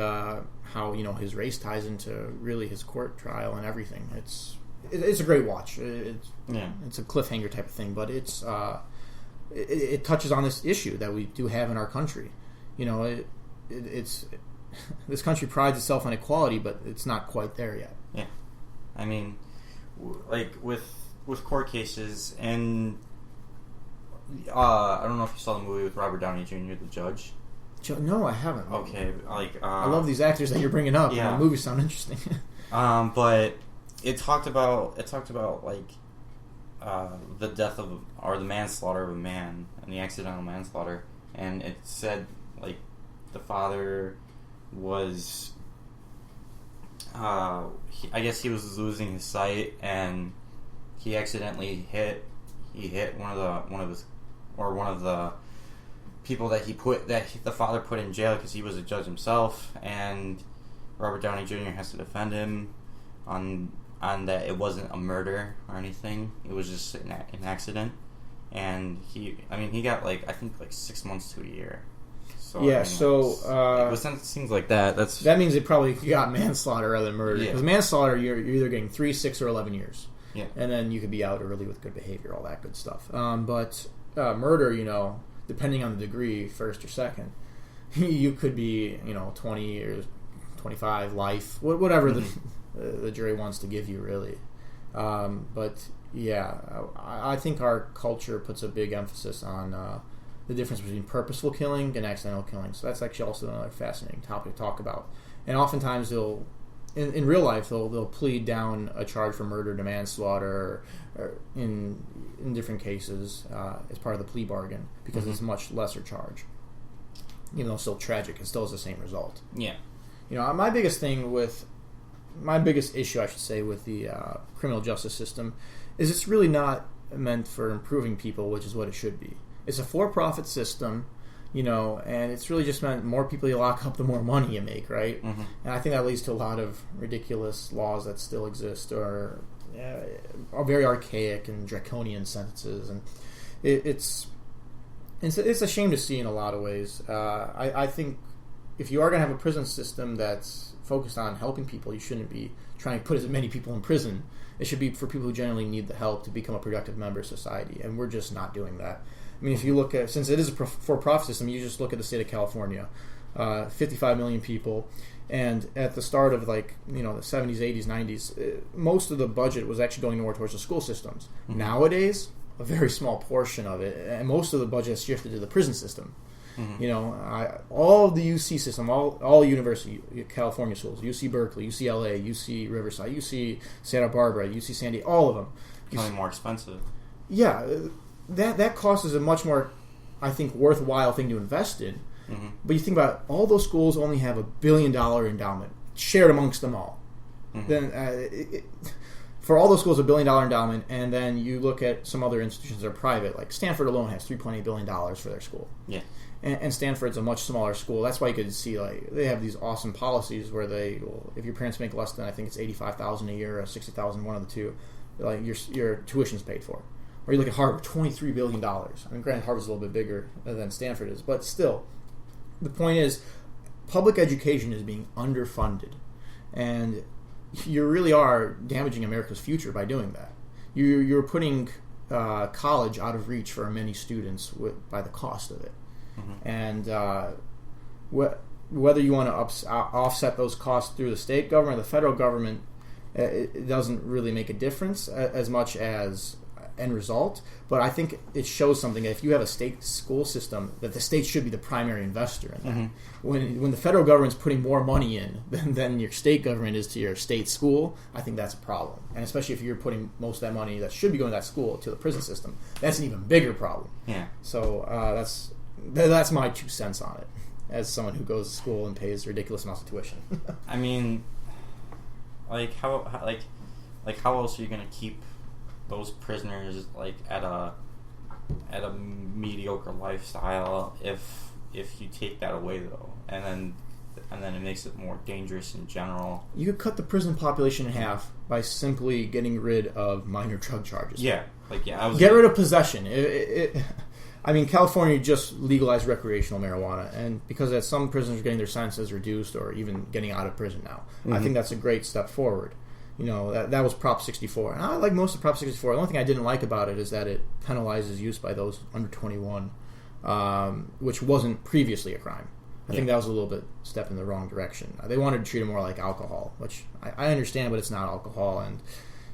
how his race ties into really his court trial and everything. It's a great watch. It's a cliffhanger type of thing, but it touches on this issue that we do have in our country. It's this country prides itself on equality, but it's not quite there yet. Yeah, I mean, like with court cases, and I don't know if you saw the movie with Robert Downey Jr., The Judge. No, I haven't. Okay, I love these actors that you're bringing up. Yeah, the movies sound interesting. But it talked about like the death of or the manslaughter of a man and the accidental manslaughter, and it said like the father was I guess he was losing his sight, and he accidentally hit one of the people that the father put in jail because he was a judge himself, and Robert Downey Jr. has to defend him on that it wasn't a murder or anything. It was just an accident, and he got I think 6 months to a year. So, yeah, it seems like that. That means they probably got manslaughter rather than murder. Because manslaughter, you're either getting 3, 6, or 11 years. Yeah. And then you could be out early with good behavior, all that good stuff. But murder, depending on the degree, first or second, you could be, 20 years, 25, life, whatever the jury wants to give you, really. But yeah, I think our culture puts a big emphasis on the difference between purposeful killing and accidental killing. So that's actually also another fascinating topic to talk about. And oftentimes in real life they'll plead down a charge for murder to manslaughter or in different cases as part of the plea bargain because it's a much lesser charge. Even though it's still tragic, it still has the same result. Yeah. My biggest issue, I should say, with the criminal justice system is it's really not meant for improving people, which is what it should be. It's a for-profit system, and it's really just meant more people you lock up, the more money you make, right? Mm-hmm. And I think that leads to a lot of ridiculous laws that still exist or are very archaic and draconian sentences, and it's a shame to see in a lot of ways. I think if you are going to have a prison system that's focused on helping people, you shouldn't be trying to put as many people in prison. It should be for people who generally need the help to become a productive member of society, and we're just not doing that. I mean, if you look at, since it is a for-profit system, you just look at the state of California, 55 million people, and at the start of the 70s, 80s, 90s, most of the budget was actually going more towards the school systems. Mm-hmm. Nowadays, a very small portion of it, and most of the budget has shifted to the prison system. Mm-hmm. All of the UC system, all university California schools, UC Berkeley, UCLA, UC Riverside, UC Santa Barbara, UC San Diego, all of them. Becoming more expensive. Yeah, that cost is a much more, I think, worthwhile thing to invest in. Mm-hmm. But you think about it, all those schools only have $1 billion endowment shared amongst them all. Mm-hmm. Then for all those schools, $1 billion endowment, and then you look at some other institutions that are private, like Stanford alone has $3.8 billion for their school. Yeah. And Stanford's a much smaller school. That's why you could see they have these awesome policies where if your parents make less than, I think it's $85,000 a year or $60,000, one of the two, your tuition's paid for. Or you look at Harvard, $23 billion. I mean, granted, Harvard's a little bit bigger than Stanford is, but still, the point is, public education is being underfunded, and you really are damaging America's future by doing that. You're putting college out of reach for many students by the cost of it. Mm-hmm. And whether you want to offset those costs through the state government or the federal government, it doesn't really make a difference as much as end result. But I think it shows something. If you have a state school system, that the state should be the primary investor in that. Mm-hmm. When the federal government's putting more money in than your state government is to your state school, I think that's a problem. And especially if you're putting most of that money that should be going to that school to the prison system, that's an even bigger problem. Yeah. So that's my 2 cents on it, as someone who goes to school and pays ridiculous amounts of tuition. I mean, how else are you going to keep those prisoners at a mediocre lifestyle if you take that away, though, and then it makes it more dangerous in general? You could cut the prison population in half by simply getting rid of minor drug charges. Yeah, get rid of possession. I mean, California just legalized recreational marijuana, and because of that, some prisoners are getting their sentences reduced or even getting out of prison now. Mm-hmm. I think that's a great step forward. You know, that was Prop 64. And I like most of Prop 64. The only thing I didn't like about it is that it penalizes use by those under 21, which wasn't previously a crime. I think that was a little bit step in the wrong direction. They wanted to treat it more like alcohol, which I understand, but it's not alcohol, and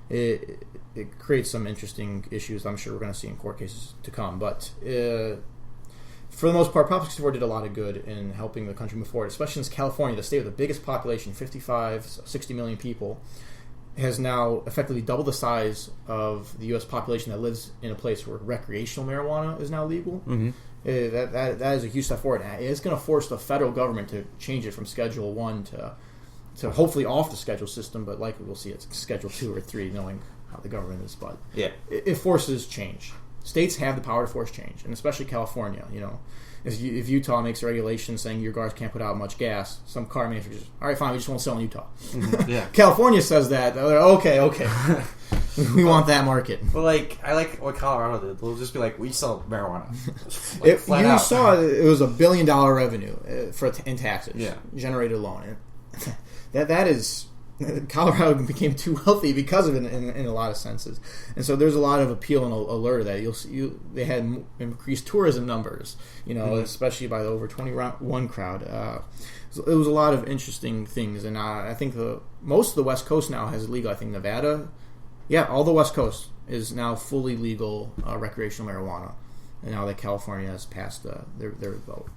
it creates some interesting issues I'm sure we're going to see in court cases to come. But for the most part, Prop 64 did a lot of good in helping the country move forward, especially since California, the state with the biggest population, 60 million people, has now effectively doubled the size of the U.S. population that lives in a place where recreational marijuana is now legal. Mm-hmm. That is a huge step forward. It's going to force the federal government to change it from Schedule 1 to hopefully off the schedule system, but likely we'll see it's Schedule 2 or 3, knowing how the government is. But it forces change. States have the power to force change, and especially California. You know, if Utah makes a regulation saying your cars can't put out much gas, some car manufacturers, all right, fine, we just won't sell in Utah. Mm-hmm. Yeah. California says that. They're like, okay. We want that market. Well, I like what Colorado did. They'll just be like, we sell marijuana. Saw it was $1 billion revenue in taxes generated alone. That is, Colorado became too wealthy because of it in a lot of senses, and so there's a lot of appeal and allure to that. They had increased tourism numbers, especially by the over 21 crowd. It was a lot of interesting things, and I think most of the West Coast now has legal. I think Nevada, all the West Coast is now fully legal recreational marijuana, and now that California has passed their vote.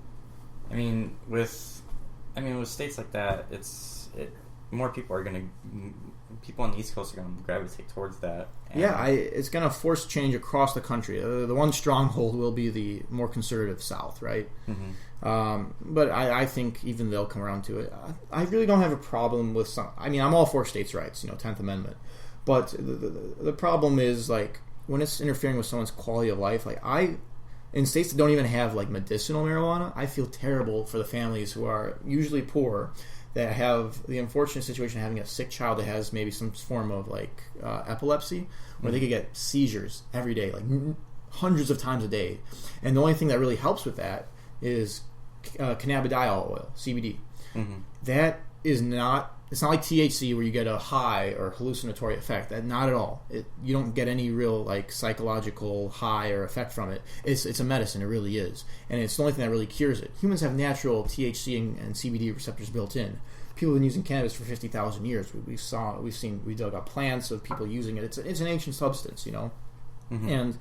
I mean, with states like that, more people on the East Coast are going to gravitate towards that. It's going to force change across the country. The one stronghold will be the more conservative South, right? Mm-hmm. But I think even they'll come around to it. I really don't have a problem with some. I mean, I'm all for states' rights, 10th Amendment. But the problem is, when it's interfering with someone's quality of life, in states that don't even have, medicinal marijuana, I feel terrible for the families who are usually poor that have the unfortunate situation of having a sick child that has maybe some form of epilepsy, where they could get seizures every day, hundreds of times a day. And the only thing that really helps with that is cannabidiol oil, CBD. Mm-hmm. That is not. It's not like THC where you get a high or hallucinatory effect. Not at all. You don't get any real psychological high or effect from it. It's a medicine. It really is, and it's the only thing that really cures it. Humans have natural THC and CBD receptors built in. People have been using cannabis for 50,000 years. We dug up plants of people using it. It's an ancient substance, mm-hmm. And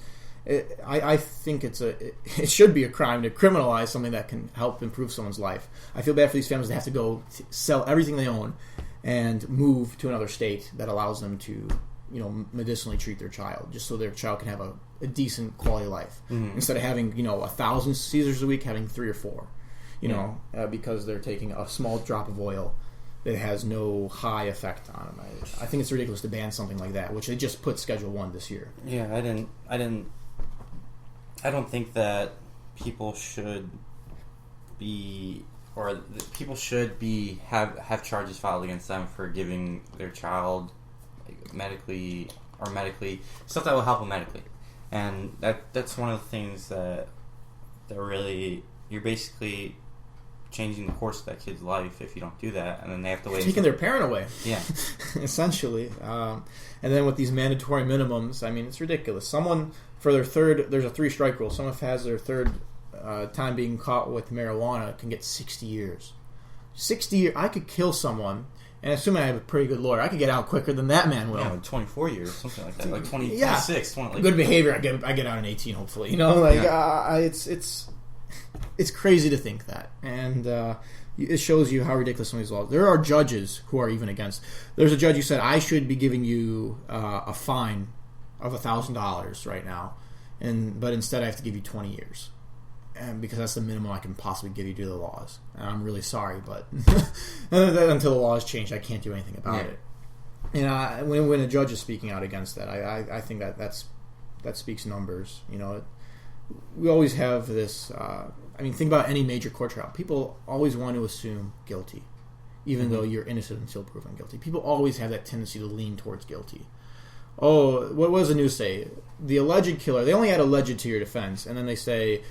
I think it should be a crime to criminalize something that can help improve someone's life. I feel bad for these families that have to go sell everything they own and move to another state that allows them to, medicinally treat their child, just so their child can have a decent quality of life. Mm-hmm. Instead of having, 1,000 seizures a week, having 3 or 4, because they're taking a small drop of oil that has no high effect on them. I think it's ridiculous to ban something like that, which they just put Schedule 1 this year. Yeah, I don't think that people should have charges filed against them for giving their child medically stuff that will help them medically, and that's one of the things that really, you're basically changing the course of that kid's life if you don't do that, and then they have to wait. Taking their parent away. Yeah. Essentially. And then with these mandatory minimums, it's ridiculous. Someone, for their third, there's a 3-strike rule. Someone has their third time being caught with marijuana can get 60 years. 60 years. I could kill someone, and assuming I have a pretty good lawyer, I could get out quicker than that man will. Yeah, 24 years, something like that. 26. 20, good behavior, I get out in 18, hopefully. It's crazy to think that, and it shows you how ridiculous some of these laws. There are judges who are even against. There's a judge who said, I should be giving you a fine of $1,000 right now, but instead I have to give you 20 years, and because that's the minimum I can possibly give you due to the laws. And I'm really sorry, but until the laws change, I can't do anything about it. And when a judge is speaking out against that, I think that speaks numbers. We always have this. Think about any major court trial. People always want to assume guilty, even though you're innocent until proven guilty. People always have that tendency to lean towards guilty. oh, what was the news say? The alleged killer, they only add alleged to your defense, and then they say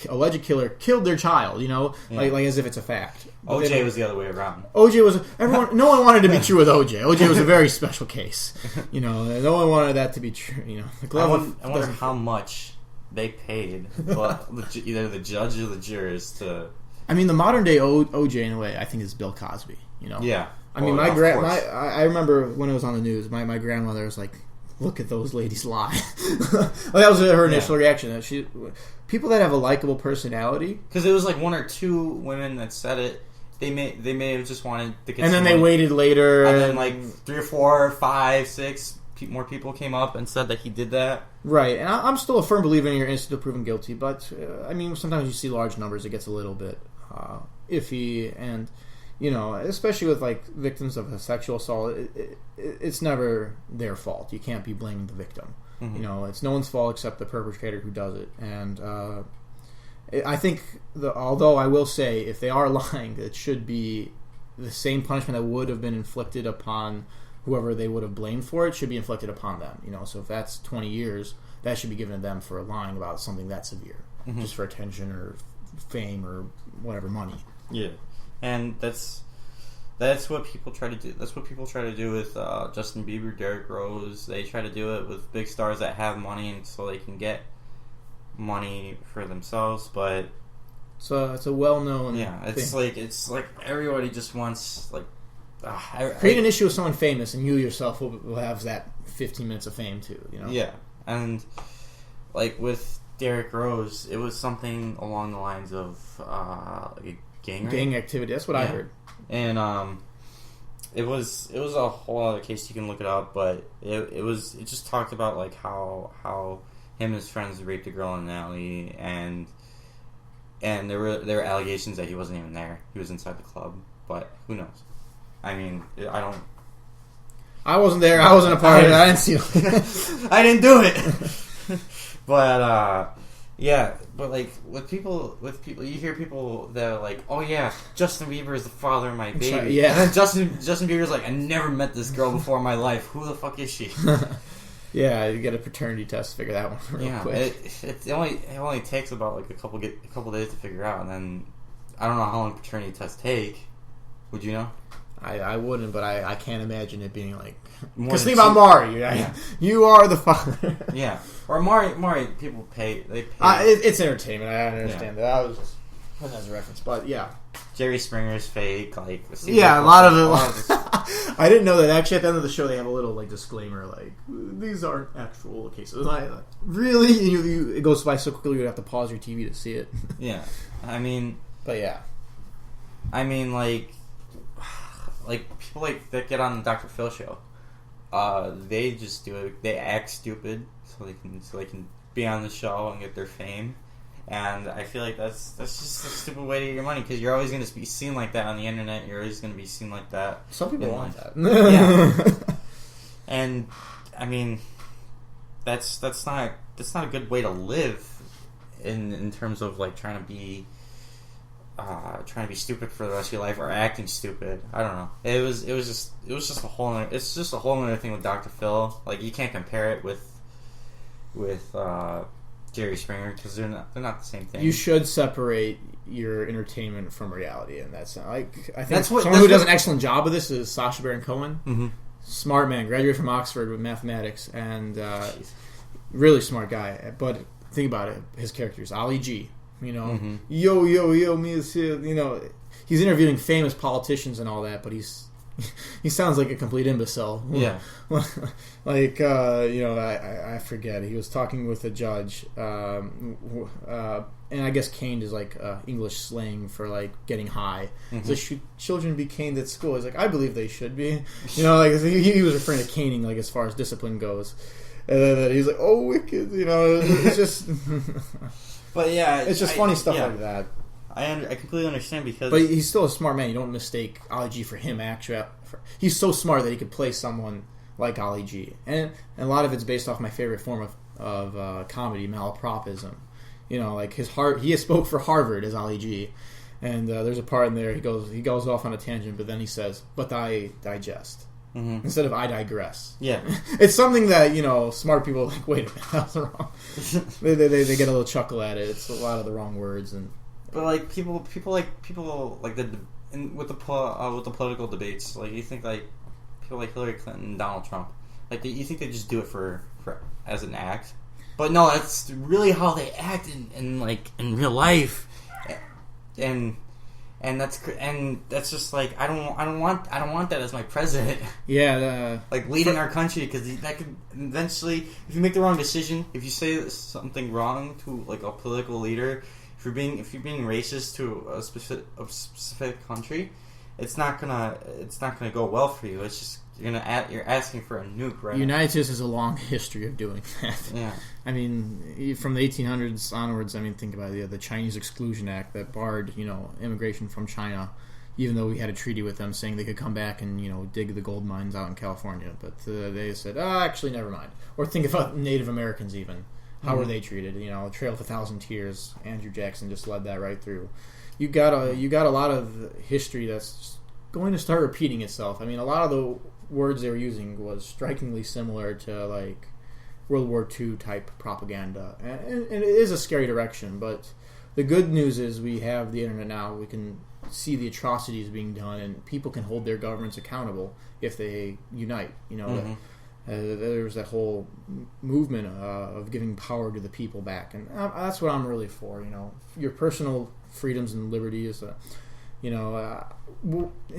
alleged killer killed their child, like as if it's a fact. OJ was the other way around. OJ was no one wanted to be true with OJ. OJ was a very special case. No one wanted that to be true. I wonder how much they paid either the judge or the jurors to. I mean, the modern day OJ in a way, I think, is Bill Cosby. Yeah. I mean, I remember when it was on the news, my grandmother was like, "Look at those ladies lie." That was her initial reaction. People that have a likable personality, because it was like one or two women that said it. They may have just wanted to get. And then they waited later, and then like 3 or 4, 5, 6 more people came up and said that he did that. Right, and I'm still a firm believer in you're innocent until proven guilty. But I mean, sometimes you see large numbers, it gets a little bit iffy, and especially with like victims of a sexual assault, it's never their fault. You can't be blaming the victim. Mm-hmm. It's no one's fault except the perpetrator who does it. And I think, although I will say, if they are lying, it should be the same punishment that would have been inflicted upon whoever they would have blamed for it should be inflicted upon them. So if that's 20 years, that should be given to them for lying about something that severe, just for attention or fame or whatever, money. Yeah, and that's what people try to do. That's what people try to do with Justin Bieber, Derrick Rose. They try to do it with big stars that have money, and so they can get money for themselves. But so it's a well-known. Yeah, it's like everybody just wants like create an issue with someone famous, and you yourself will have that 15 minutes of fame too. Yeah, and like with Derrick Rose, it was something along the lines of like gang activity. That's what I heard. And it was a whole other case. You can look it up, but it just talked about like how him and his friends raped a girl in an alley, and there were allegations that he wasn't even there. He was inside the club, but who knows? I mean, I wasn't there. I wasn't a part of it. I didn't see it. I didn't do it. But yeah, but like with people, you hear people that are like, "Oh yeah, Justin Bieber is the father of my baby." Yeah, and then Justin Bieber's like, "I never met this girl before in my life. Who the fuck is she?" Yeah, you get a paternity test to figure that one real quick. It only takes about like a couple days to figure out, and then I don't know how long paternity tests take. Would you know? I wouldn't, but I can't imagine it being like... Because think about Mari. Yeah. You are the father. Yeah. Or Mari, people pay... They pay. It's entertainment. I understand that. I was just... as a reference. But, yeah. Jerry Springer's fake. Like, yeah, a lot of it. I didn't know that. Actually, at the end of the show, they have a little like disclaimer, like, these aren't actual cases. Really? It goes by so quickly, you have to pause your TV to see it. Yeah. I mean... But, yeah. I mean, like people like that get on the Dr. Phil show, they just do it. They act stupid so they can be on the show and get their fame. And I feel like that's just a stupid way to get your money, because you're always going to be seen like that on the internet. You're always going to be seen like that. Some people want that. Yeah. And I mean, that's not a good way to live in terms of like trying to be stupid for the rest of your life or acting stupid. I don't know. It was just a whole other, it's just a whole other thing with Dr. Phil. Like, you can't compare it with Jerry Springer, because they're not the same thing. You should separate your entertainment from reality, and that's like, I think someone who does an excellent job of this is Sacha Baron Cohen. Mm-hmm. Smart man, graduated from Oxford with mathematics, and really smart guy. But think about it, his character is Ali G. Mm-hmm. Yo, me is here. He's interviewing famous politicians and all that, but he sounds like a complete imbecile. Yeah. Like, I forget. He was talking with a judge, and I guess caned is like English slang for like getting high. Mm-hmm. So should children be caned at school? He's like, I believe they should be. Like he was referring to caning, like as far as discipline goes. And then he's like, oh, wicked. It's just. But yeah, it's just funny stuff like that. I completely understand, because... But he's still a smart man. You don't mistake Ali G for him, actually. He's so smart that he could play someone like Ali G. And a lot of it's based off my favorite form of comedy, malapropism. Like he spoke for Harvard as Ali G. And there's a part in there, he goes off on a tangent, but then he says, but I digest. instead of I digress. Yeah. It's something that, smart people are like, wait a minute, that's wrong. they get a little chuckle at it. It's a lot of the wrong words. But like people like with the political debates, like you think like people like Hillary Clinton and Donald Trump, like you think they just do it for as an act, but no, that's really how they act in real life, and that's just like I don't want that as my president. Yeah, like leading our country, because that could eventually, if you make the wrong decision, if you say something wrong to like a political leader. If you're being racist to a specific country, it's not gonna go well for you. It's just you're asking for a nuke, right? The United States has a long history of doing that. Yeah, I mean, from the 1800s onwards. I mean, think about it. The Chinese Exclusion Act that barred immigration from China, even though we had a treaty with them saying they could come back and dig the gold mines out in California. But they said, actually, never mind. Or think about Native Americans even. How were they treated? Trail of 1,000 Tears. Andrew Jackson just led that right through. You got a lot of history that's going to start repeating itself. I mean, a lot of the words they were using was strikingly similar to like World War II type propaganda, and it is a scary direction. But the good news is we have the internet now. We can see the atrocities being done, and people can hold their governments accountable if they unite. There's that whole movement of giving power to the people back, and that's what I'm really for. Your personal freedoms and liberties. In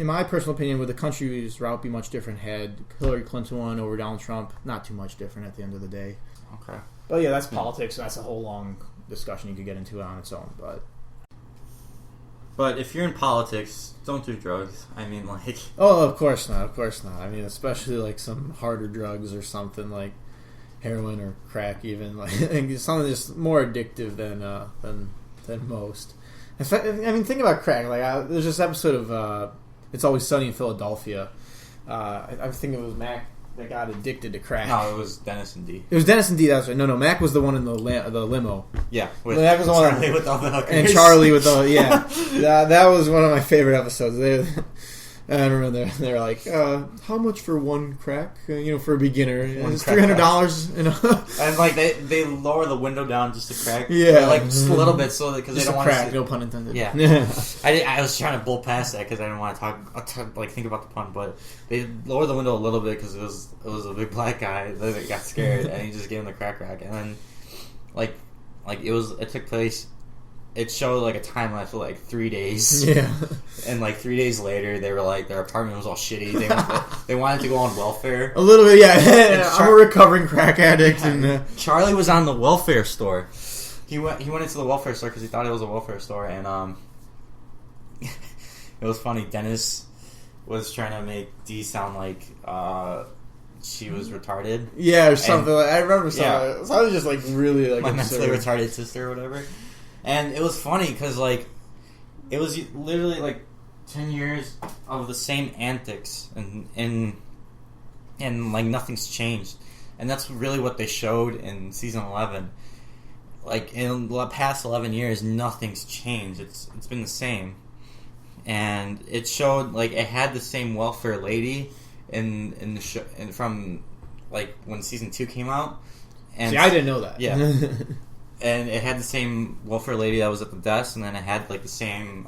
my personal opinion, would the country's route be much different had Hillary Clinton won over Donald Trump? Not too much different at the end of the day. Okay. But yeah, that's politics. That's a whole long discussion you could get into on its own. But if you're in politics, don't do drugs. I mean, like... Oh, of course not. Of course not. I mean, especially like some harder drugs or something like heroin or crack, even like something just more addictive than most. In fact, I mean, think about crack. Like, there's this episode of It's Always Sunny in Philadelphia. I think it was Mac that got addicted to crack. No, it was Dennis and D. It was Dennis and D. That's right. No, Mac was the one in the limo. Yeah, Mac was the one Charlie with all the hookers. And Charlie with the that was one of my favorite episodes. I remember they're like, how much for one crack? For a beginner, it's $300. And like they lower the window down just to crack. Yeah, like just a little bit, so because they don't want crack. to. No pun intended. Yeah, I was trying to blow past that because I didn't want to think about the pun, but they lowered the window a little bit because it was a big black guy that got scared and he just gave him the crack, and then like it took place. It showed like a time lapse for like 3 days. Yeah. And like 3 days later, they were like, their apartment was all shitty. They wanted to go on welfare. A little bit, yeah. I'm a recovering crack addict. And Charlie was on the welfare store. He went into the welfare store because he thought it was a welfare store. And it was funny. Dennis was trying to make Dee sound like she was retarded. Yeah, or something. I remember something. Yeah. It sounded just like really like my mentally absurd. retarded sister or whatever. And it was funny because, like, it was literally, like, 10 years of the same antics, and like, nothing's changed. And that's really what they showed in Season 11. Like, in the past 11 years, nothing's changed. It's been the same. And it showed, like, it had the same welfare lady in the show, and from, like, when Season 2 came out. And see, I didn't know that. Yeah. And it had the same welfare lady that was at the desk, and then it had like the same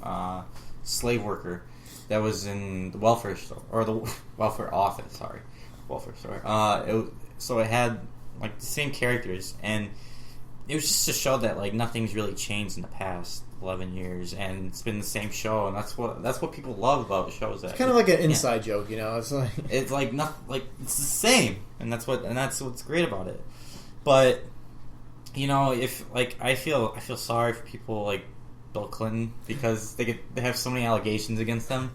slave worker that was in the welfare store, or the welfare office. Sorry, welfare store. So it had like the same characters, and it was just to show that like nothing's really changed in the past 11 years, and it's been the same show, and that's what people love about shows. That it's kind of like an inside joke, It's like it's like it's the same, and that's what's great about it, but. If like I feel sorry for people like Bill Clinton because they have so many allegations against them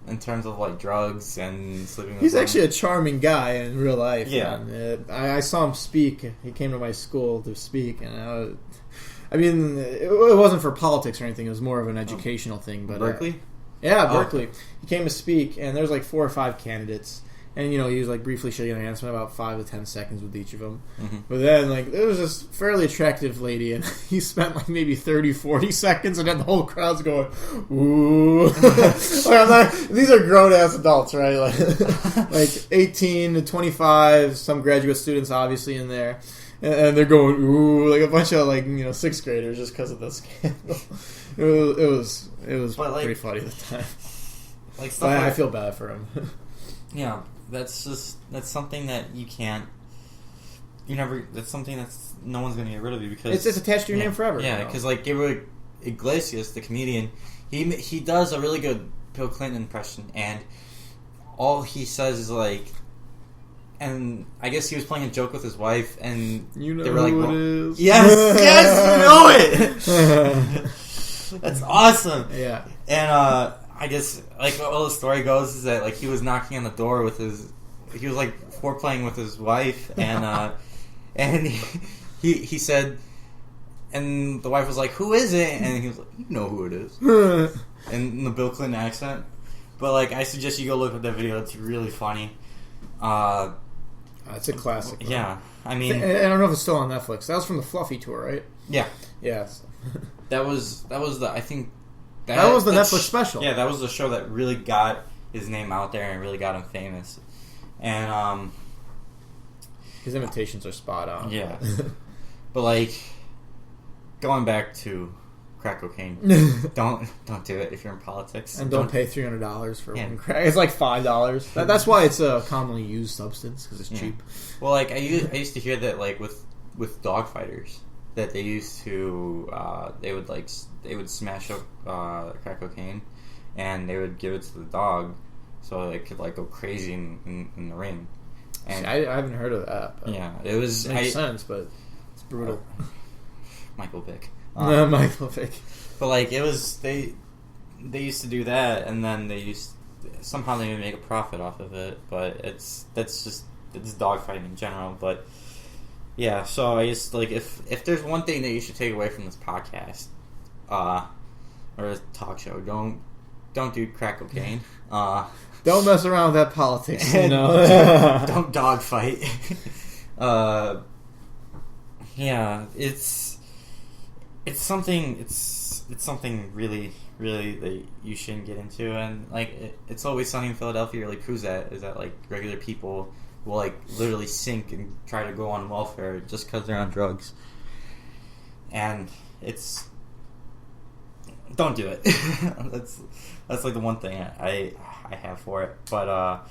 in terms of like drugs and sleeping with he's them. actually a charming guy in real life. Yeah, I saw him speak. He came to my school to speak, and I mean, it wasn't for politics or anything. It was more of an educational thing. But Berkeley, Berkeley. He came to speak, and there was like 4 or 5 candidates. And, he was, briefly showing an answer about 5 to 10 seconds with each of them. Mm-hmm. But then, there was this fairly attractive lady, and he spent, maybe 30, 40 seconds, and then the whole crowd's going, ooh. These are grown-ass adults, right? Like 18 to 25, some graduate students, obviously, in there. And they're going, ooh, like a bunch of, 6th graders just because of the scandal. It was pretty funny at the time. I feel bad for him. Yeah, that's something that you can't. That's something that's no one's gonna get rid of you because it's attached to your name forever. Yeah, because Gabriel Iglesias, the comedian, he does a really good Bill Clinton impression, and all he says is and I guess he was playing a joke with his wife, and they were who it is. Yes, you know it. That's awesome. Yeah, and I guess all the story goes is that he was knocking on the door with he was foreplaying with his wife, and and he said, and the wife was like, "Who is it?" And he was like, "You know who it is," in the Bill Clinton accent. But I suggest you go look at that video. It's really funny. It's a classic. Bro. Yeah, I mean, I don't know if it's still on Netflix. That was from the Fluffy tour, right? Yeah. Yes. That was the I think that was the Netflix special. Yeah, that was the show that really got his name out there and really got him famous. And his imitations are spot on. Yeah. But going back to crack cocaine, don't do it if you're in politics. And don't pay $300 for one crack. It's $5. That's why it's a commonly used substance, because it's cheap. Well, I used to hear that with dog fighters that they used to they would smash up crack cocaine and they would give it to the dog so it could go crazy in the ring. And I haven't heard of that. Yeah, it makes sense, but it's brutal. Michael Vick. Michael Vick. But it was they used to do that, and then somehow they would make a profit off of it. But it's dogfighting in general. But yeah, so I just if there's one thing that you should take away from this podcast, or a talk show, don't do crack cocaine. Don't mess around with that politics. Don't dogfight. Yeah, it's something really, really that you shouldn't get into, and It's Always Sunny in Philadelphia really proves that regular people will literally sink and try to go on welfare just because they're on drugs, and don't do it. that's the one thing I have for it, but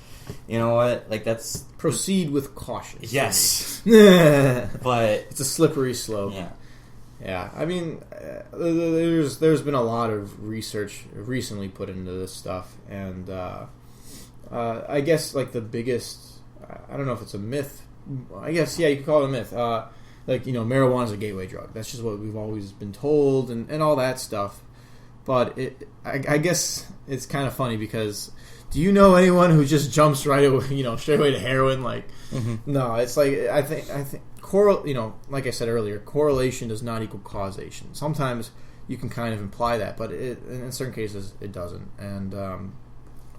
you know what? That's proceed with caution. Yes, but it's a slippery slope. Yeah. Yeah, I mean, there's been a lot of research recently put into this stuff, and I guess the biggest, I don't know if it's a myth, I guess, yeah, you could call it a myth, marijuana is a gateway drug. That's just what we've always been told, and all that stuff. But I guess it's kind of funny because do you know anyone who just jumps right away, straight away to heroin? No, it's I think. Like I said earlier, correlation does not equal causation. Sometimes you can kind of imply that, but in certain cases it doesn't. And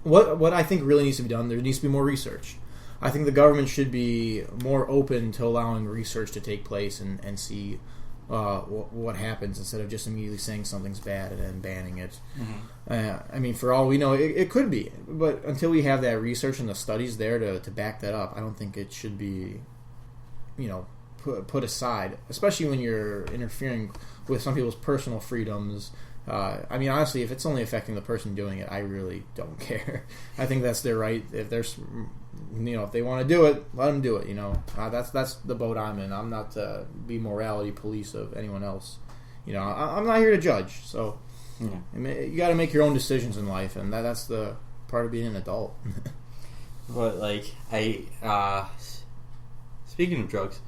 what I think really needs to be done, there needs to be more research. I think the government should be more open to allowing research to take place and see what happens instead of just immediately saying something's bad and then banning it. Mm-hmm. I mean, for all we know, it could be. But until we have that research and the studies there to back that up, I don't think it should be, put aside, especially when you're interfering with some people's personal freedoms. I mean, honestly, if it's only affecting the person doing it, I really don't care. I think that's their right. If there's, if they want to do it, let them do it. That's the boat I'm in. I'm not to be morality police of anyone else. I'm not here to judge. So, you got to make your own decisions in life, and that's the part of being an adult. But speaking of drugs.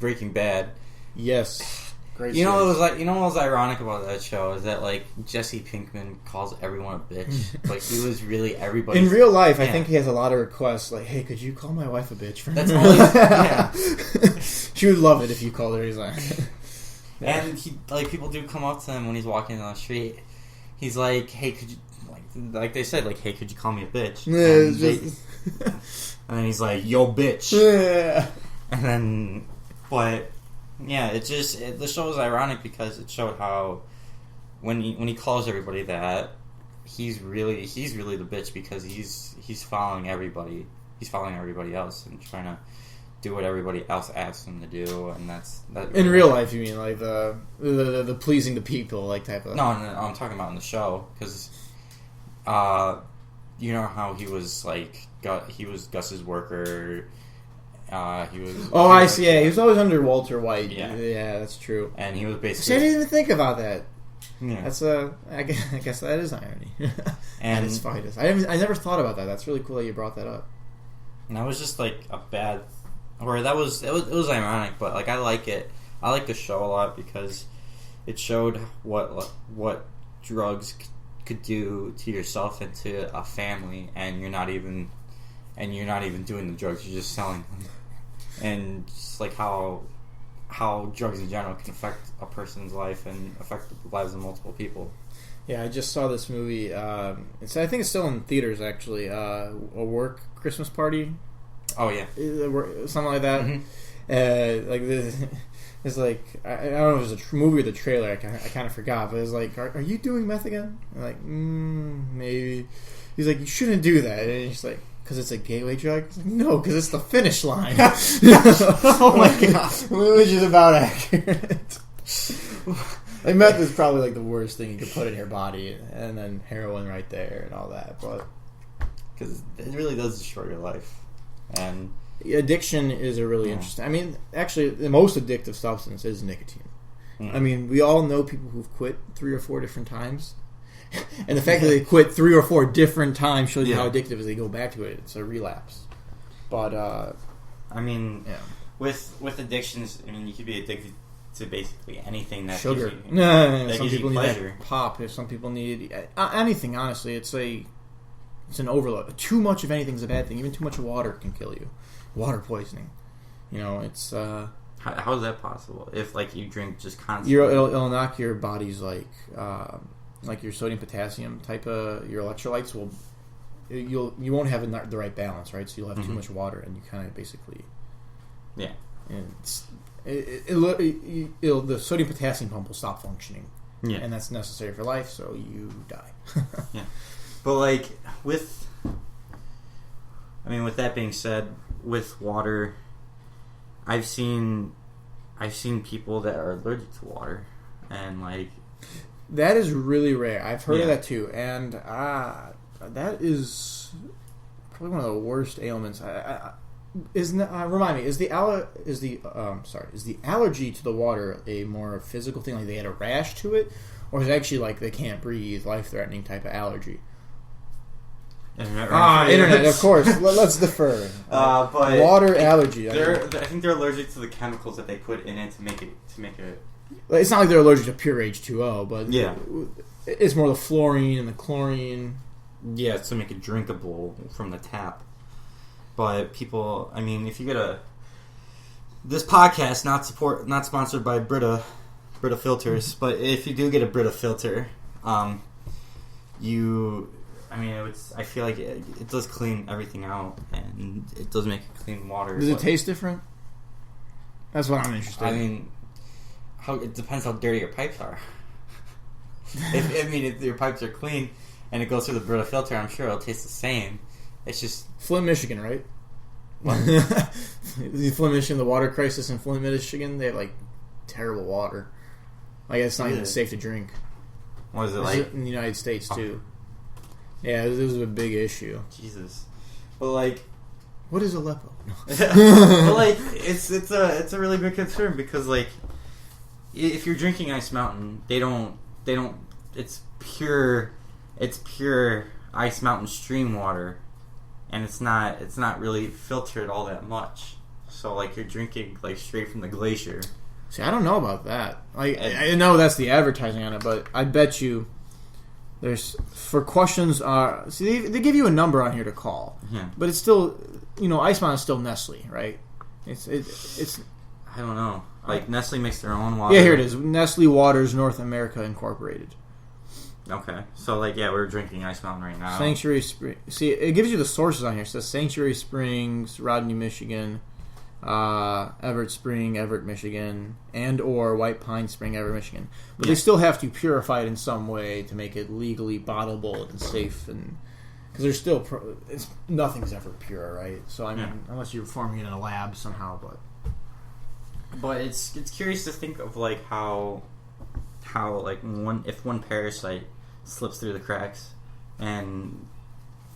Breaking Bad. Yes. Great series. What was ironic about that show is that Jesse Pinkman calls everyone a bitch. He was really everybody. In real life, I think he has a lot of requests hey, could you call my wife a bitch for me? That's all She would love it if you called her. He's and he people do come up to him when he's walking down the street. He's hey, could you they said hey, could you call me a bitch? And then he's like, "Yo, bitch." Yeah. And then, but yeah, the show was ironic because it showed how when he calls everybody that, he's really the bitch because he's following everybody. He's following everybody else and trying to do what everybody else asks him to do, and that's that. In real life, you mean like the pleasing the people like type of? No, I'm talking about in the show because, you know how he was like he was Gus's worker. He was. Oh, I see. Yeah, he was always under Walter White. Yeah, that's true. And he was basically. See, I didn't even think about that. Yeah. That's I guess that is irony. And it's fine. I never thought about that. That's really cool that you brought that up. And that was just like a bad, or it was ironic, but like I like it. I like the show a lot because it showed what drugs could do to yourself and to a family, and you're not even doing the drugs. You're just selling them, and just like how drugs in general can affect a person's life and affect the lives of multiple people. Yeah, I just saw this movie. I think it's still in theaters, actually. A work Christmas party. Oh yeah, something like that. Mm-hmm. Like this, it's like I don't know if it was a movie or the trailer. I kind of forgot, but it's like, are you doing meth again? I'm like, maybe. He's like, you shouldn't do that, and he's like, because it's a gateway drug? Like, no, because it's the finish line. Oh my god. Which is about accurate. Like, meth is probably like the worst thing you could put in your body, and then heroin right there and all that. But because it really does destroy your life. And addiction is a really interesting. I mean, actually, the most addictive substance is nicotine. I mean, we all know people who've quit 3 or 4 different times. And the fact that they quit 3 or 4 different times shows you how addictive it is. They go back to it. It's a relapse. But I mean, with addictions, I mean, you could be addicted to basically anything that sugar. Gives you, that some gives people you need pleasure. that pop. If some people need anything. Honestly, it's an overload. Too much of anything is a bad thing. Even too much water can kill you. Water poisoning. You know, it's. How is that possible? If like you drink just constantly, it'll knock your body's like your sodium potassium type of your electrolytes will. You won't have the right balance, right? So you'll have too much water, and you kind of basically. Yeah. And the sodium potassium pump will stop functioning. Yeah. And that's necessary for life, so you die. Yeah. But like with that being said, with water, I've seen people that are allergic to water, and like that is really rare. I've heard of that too, and that is probably one of the worst ailments. Remind me, is the allergy to the water a more physical thing, like they had a rash to it, or is it actually like they can't breathe, life-threatening type of allergy? Internet, of course. Let's defer. But water allergy. I think they're allergic to the chemicals that they put in it to make it. It's not like they're allergic to pure H2O, but it's more the fluorine and the chlorine. Yeah, it's to make it drinkable from the tap. But people, I mean, if you get this podcast not sponsored by Brita filters, but if you do get a Brita filter, I feel like it does clean everything out, and it does make it clean water. Does it taste different? That's what I'm interested in. I mean, it depends how dirty your pipes are. If your pipes are clean and it goes through the Brita filter, I'm sure it'll taste the same. It's just Flint, Michigan, right? What? Flint, Michigan, the water crisis in Flint, Michigan, they have like terrible water. Like it's not even safe to drink. What is it like in the United States too? Yeah, this was a big issue. Jesus, but like, what is Aleppo? But like, it's a really big concern because like, if you're drinking Ice Mountain, they don't. It's pure Ice Mountain stream water, and it's not really filtered all that much. So like, you're drinking like straight from the glacier. See, I don't know about that. I know that's the advertising on it, but I bet you there's for questions. See, they give you a number on here to call, but it's still, Ice Mountain is still Nestle, right? It's. I don't know. Like Nestle makes their own water. Yeah, here it is. Nestle Waters North America Incorporated. Okay. So, like, yeah, we're drinking Ice Mountain right now. Sanctuary Spring. See, it gives you the sources on here. It says Sanctuary Springs, Rodney, Michigan, Everett Spring, Everett, Michigan, and or White Pine Spring, Everett, Michigan. But they still have to purify it in some way to make it legally bottleable and safe, and because there's still nothing's ever pure, right? So I mean, unless you're forming it in a lab somehow, but it's curious to think of like how like if one parasite slips through the cracks and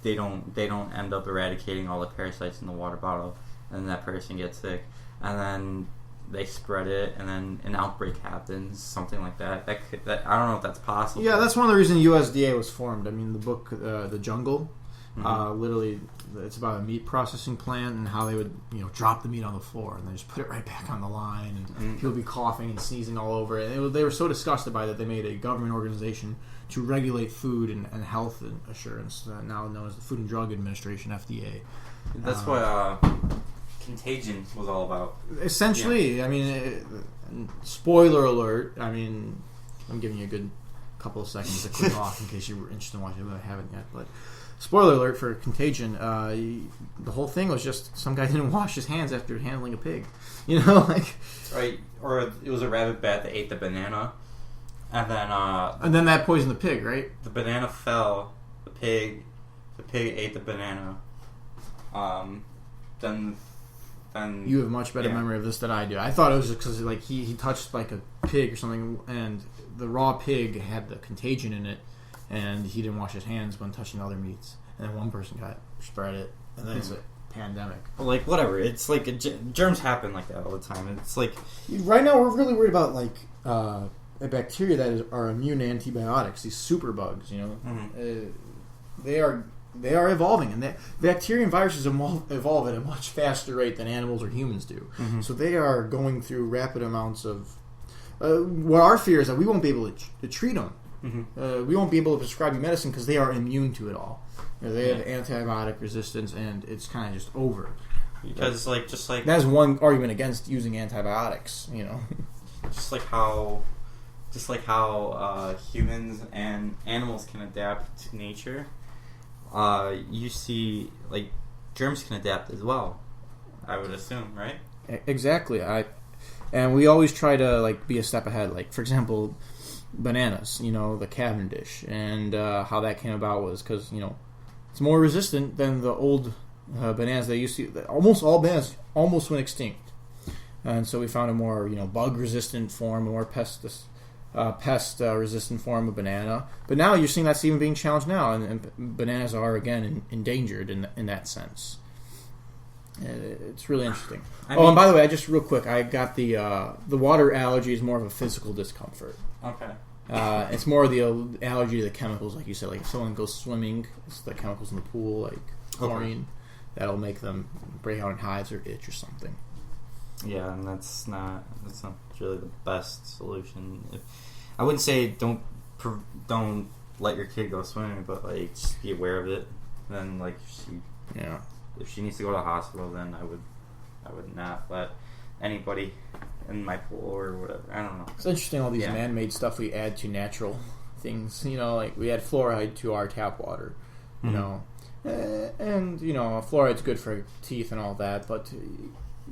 they don't end up eradicating all the parasites in the water bottle, and that person gets sick, and then they spread it, and then an outbreak happens, something like that. That I don't know if that's possible. Yeah, that's one of the reasons USDA was formed. I mean, the book, The Jungle, literally, it's about a meat processing plant and how they would, drop the meat on the floor and then just put it right back on the line, and people would be coughing and sneezing all over it. And they were so disgusted by that they made a government organization to regulate food and health and assurance, now known as the Food and Drug Administration, FDA. That's what Contagion was all about. Essentially, I mean, spoiler alert. I mean, I'm giving you a good couple of seconds to click off in case you were interested in watching it, but I haven't yet. But spoiler alert for Contagion. The whole thing was just some guy didn't wash his hands after handling a pig. Right, or it was a rabbit bat that ate the banana, and then that poisoned the pig. Right, the banana fell. The pig ate the banana. Then you have much better memory of this than I do. I thought it was just because like he touched like a pig or something, and the raw pig had the contagion in it, and he didn't wash his hands when touching other meats, and then one person spread it, and then it's a pandemic. Well, like whatever, it's like germs happen like that all the time. It's like right now we're really worried about like a bacteria that are immune to antibiotics. These superbugs, they are evolving, and bacteria and viruses evolve at a much faster rate than animals or humans do. So they are going through rapid amounts of. What our fear is that we won't be able to treat them. We won't be able to prescribe you medicine because they are immune to it all. They have antibiotic resistance, and it's kind of just over. Because that's one argument against using antibiotics. Just like how humans and animals can adapt to nature. You see, like, germs can adapt as well, I would assume, right? Exactly. And we always try to, like, be a step ahead. Like, for example, bananas, the Cavendish. And how that came about was because, it's more resistant than the old bananas they used to. Almost all bananas almost went extinct. And so we found a more, bug-resistant form, a more pest-resistant form of banana. But now you're seeing that's even being challenged now, and bananas are, again, endangered in that sense. It's really interesting. And by the way, real quick, I got the water allergy is more of a physical discomfort. Okay. It's more of the allergy to the chemicals, like you said. Like if someone goes swimming, it's the chemicals in the pool, like chlorine, that'll make them break out in hives or itch or something. Yeah, and that's not really the best solution. I wouldn't say don't let your kid go swimming, but like just be aware of it. Then like if she needs to go to the hospital, then I would not let anybody in my pool or whatever. I don't know. It's interesting all these man-made stuff we add to natural things. Like we add fluoride to our tap water. And fluoride's good for teeth and all that, but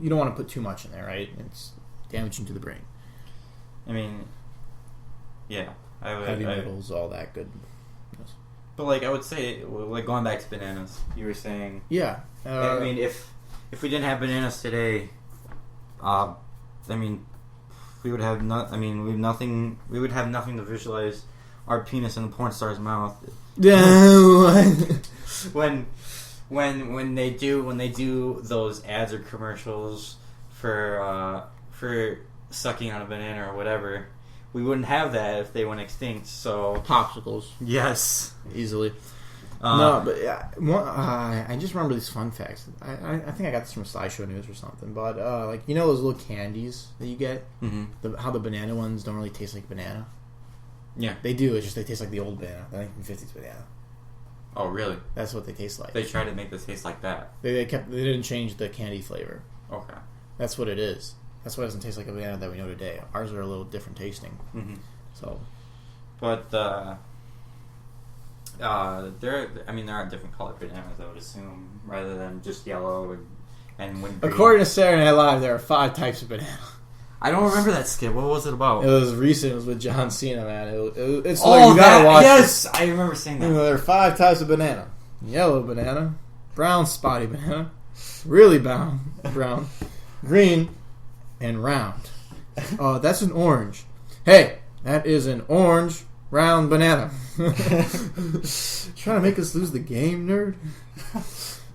you don't want to put too much in there, right? It's damaging to the brain. I mean, yeah. Heavy metals, all that good. Yes. But, like, I would say, like, going back to bananas, you were saying... Yeah. I mean, if we didn't have bananas today, I mean, we would have nothing to visualize our penis in the porn star's mouth. When they do those ads or commercials for sucking on a banana or whatever, we wouldn't have that if they went extinct. So popsicles, yes, easily. No, but I just remember these fun facts. I think I got this from SciShow News or something. But those little candies that you get, how the banana ones don't really taste like banana. Yeah, they do. It's just they taste like the old banana, the 1950s banana. Oh, really? That's what they taste like. They tried to make this taste like that. They didn't change the candy flavor. Okay. That's what it is. That's why it doesn't taste like a banana that we know today. Ours are a little different tasting. Mm-hmm. So. But, there are different colored bananas, I would assume, rather than just yellow and green. According to Saturday Night Live, there are 5 types of banana. I don't remember that skit. What was it about? It was recent. It was with John Cena, man. It's like you gotta watch. Yes, I remember saying that. There are 5 types of banana: yellow banana, brown spotty banana, really brown, green, and round. Oh, that's an orange. Hey, that is an orange round banana. Trying to make us lose the game, nerd.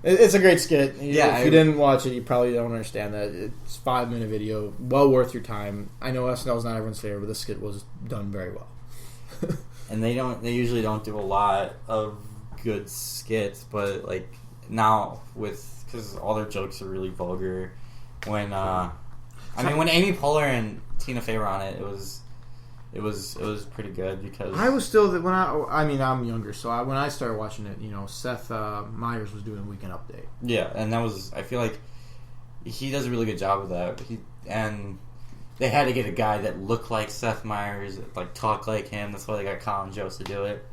It's a great skit. If you didn't watch it, you probably don't understand that. It's a 5-minute video, well worth your time. I know SNL's not everyone's favorite, but this skit was done very well. And they usually don't do a lot of good skits, but like now because all their jokes are really vulgar. When Amy Poehler and Tina Fey were on it, it was pretty good because I was still I'm younger, so when I started watching it, Seth Meyers was doing a Weekend Update. Yeah, and I feel like he does a really good job of that. And they had to get a guy that looked like Seth Meyers, like talk like him. That's why they got Colin Jost to do it.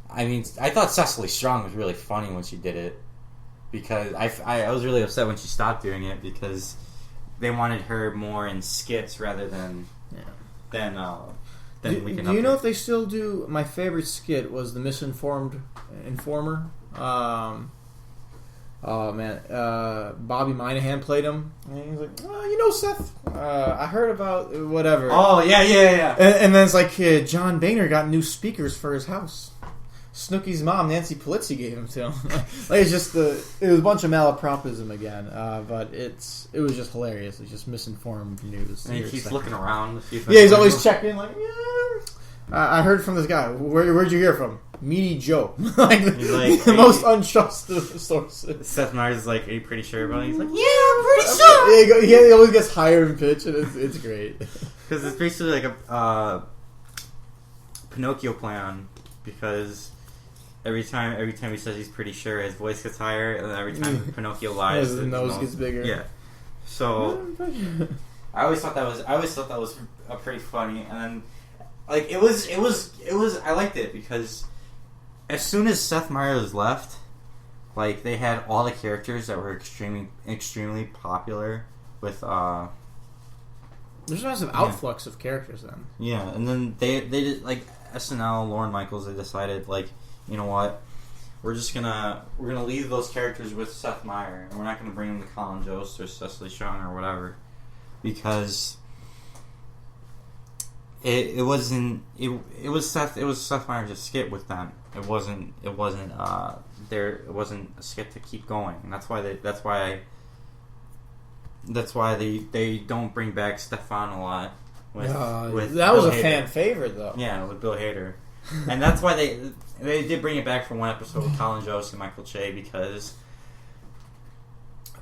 I mean, I thought Cecily Strong was really funny when she did it because I was really upset when she stopped doing it because they wanted her more in skits rather than. Do you know if they still do? My favorite skit was the Misinformed Informer. Bobby Moynihan played him. And he's like, Seth, I heard about whatever. Oh, yeah. And then it's like, John Boehner got new speakers for his house. Snooki's mom, Nancy Polizzi, gave him to him. It was a bunch of malapropism again, but it was just hilarious. It's just misinformed news. And he keeps looking around. Yeah, he's always checking, like, I heard from this guy. Where'd you hear from? Meaty Joe. The most untrusted sources. Seth Meyers is like, are you pretty sure about it? He's like, yeah, I'm pretty sure. He always gets higher in pitch, and it's great. Because it's basically like a Pinocchio plan, because every time he says he's pretty sure, his voice gets higher, and then every time Pinocchio lies, his nose gets bigger. Yeah. So I always thought that was pretty funny, and then like it was I liked it because as soon as Seth Meyers left, like they had all the characters that were extremely popular with there's a massive outflux of characters then. Yeah, and then they did like SNL, Lorne Michaels, they decided like, you know what, we're gonna leave those characters with Seth Meyers, and we're not gonna bring them to Colin Jost or Cecily Strong or whatever, because it was Seth Meyers' skit with them. It wasn't a skit to keep going, and that's why they don't bring back Stefan a lot. With that was Bill a Hader. fan favorite though. Yeah, with Bill Hader. And that's why they did bring it back for one episode with Colin Jost and Michael Che, because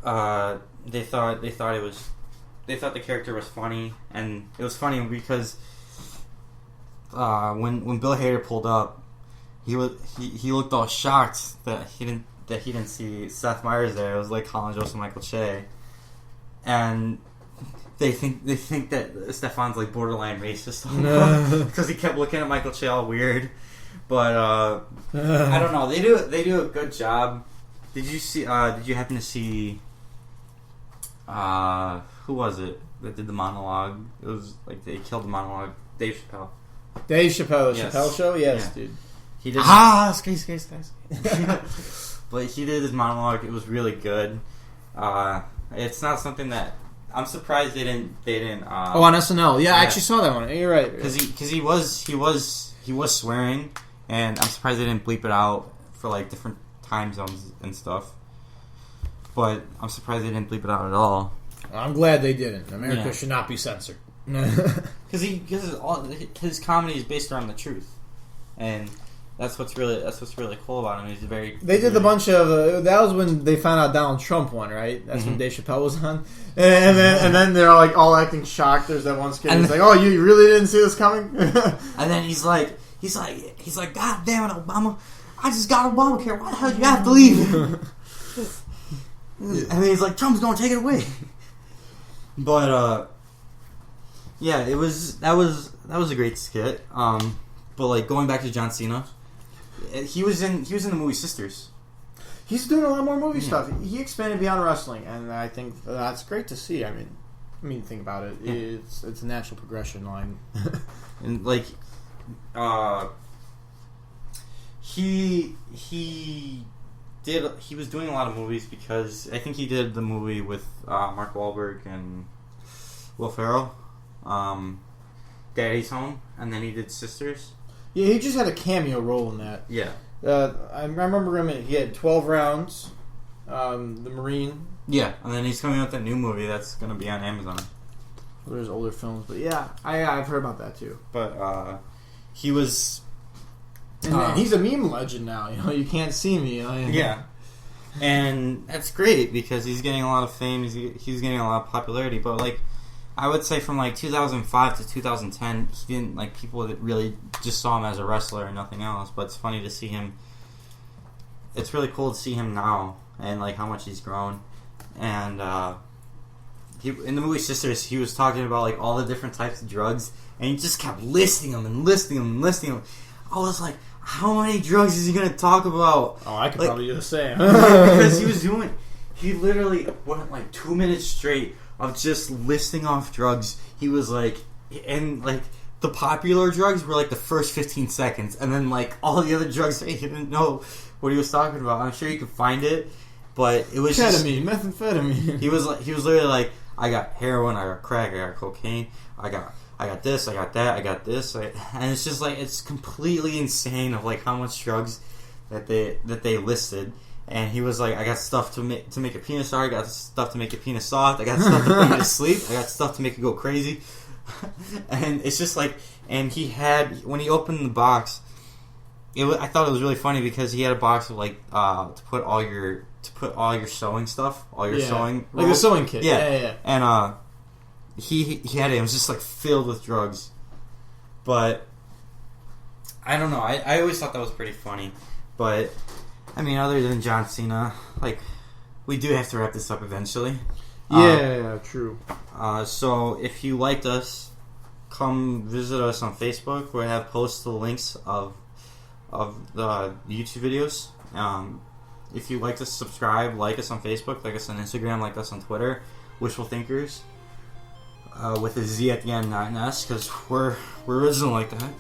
they thought the character was funny, and it was funny because when Bill Hader pulled up, he looked all shocked that he didn't see Seth Meyers there. It was like Colin Jost and Michael Che, and they think that Stefan's like borderline racist because he kept looking at Michael Che all weird. But I don't know. They do a good job. Did you happen to see? Who was it that did the monologue? It was like they killed the monologue. Dave Chappelle. Dave Chappelle, Yes. Chappelle Show, yes, Yeah. dude. He did. Guys. But he did his monologue. It was really good. It's not something that I'm surprised they didn't. On SNL, yeah, I actually saw that one. You're right, because he was swearing, and I'm surprised they didn't bleep it out for like different time zones and stuff. But I'm surprised they didn't bleep it out at all. I'm glad they didn't. America should not be censored. Because his comedy is based around the truth, and that's what's really cool about him. They did a bunch of that was when they found out Donald Trump won, right? That's when Dave Chappelle was on, and then they're like all acting shocked. There's that one skit. He's like, "Oh, you really didn't see this coming?" And then he's like, "God damn it, Obama! I just got Obamacare. Why the hell did you have to leave?" And then he's like, "Trump's gonna take it away." But yeah, that was a great skit. But like going back to John Cena, He was in the movie Sisters. He's doing a lot more movie stuff. He expanded beyond wrestling, and I think that's great to see. I mean, think about it. Yeah. It's a natural progression line. And like, he was doing a lot of movies because I think he did the movie with Mark Wahlberg and Will Ferrell, Daddy's Home, and then he did Sisters. Yeah, he just had a cameo role in that. Yeah. I remember him. He had 12 Rounds, The Marine. Yeah, and then he's coming out with that new movie that's going to be on Amazon. There's older films, but yeah, I've heard about that too. But he was... And he's a meme legend now. You can't see me. Yeah. And that's great because he's getting a lot of fame. He's getting a lot of popularity. But, like, I would say from, like, 2005 to 2010, he didn't, like, people that really just saw him as a wrestler and nothing else. But it's funny to see him. It's really cool to see him now and, like, how much he's grown. And, in the movie Sisters, he was talking about, like, all the different types of drugs. And he just kept listing them and listing them and listing them. I was like, how many drugs is he going to talk about? Oh, I could probably do the same. Because he literally went like 2 minutes straight of just listing off drugs. He was like, and like the popular drugs were like the first 15 seconds. And then like all the other drugs, he didn't know what he was talking about. I'm sure you could find it, but it was ketamine, methamphetamine. He was literally like, I got heroin, I got crack, I got cocaine, I got this, I got that, I got this, and it's just like it's completely insane of like how much drugs that they listed. And he was like, I got stuff to make a penis hard, I got stuff to make a penis soft, I got stuff to put you to sleep, I got stuff to make you go crazy. And it's just like, and he had, when he opened the box, I thought it was really funny because he had a box of like to put all your sewing stuff, all your sewing, like a sewing kit. Yeah. And he had it. It was just like filled with drugs. But I don't know. I always thought that was pretty funny. But I mean, other than John Cena, like we do have to wrap this up eventually. Yeah, true. So if you liked us, come visit us on Facebook. We have posted the links of the YouTube videos. If you like to subscribe, like us on Facebook, like us on Instagram, like us on Twitter. Wishful Thinkerz. With a Z at the end, not an S, because we're original like that.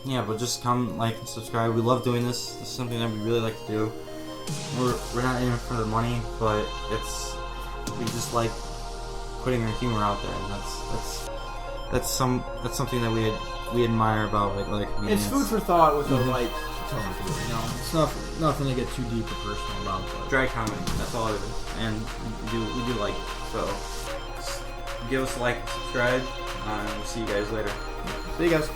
Yeah, but just come, like, and subscribe. We love doing this. This is something that we really like to do. We're not in it for the money, but we just like putting our humor out there, and that's something that we admire about like other comedians. It's food for thought with a light tone to it. It's nothing to get too deep or personal about. But dry comedy. That's all it is, and we do like it. So give us a like, subscribe, and we'll see you guys later. See you guys.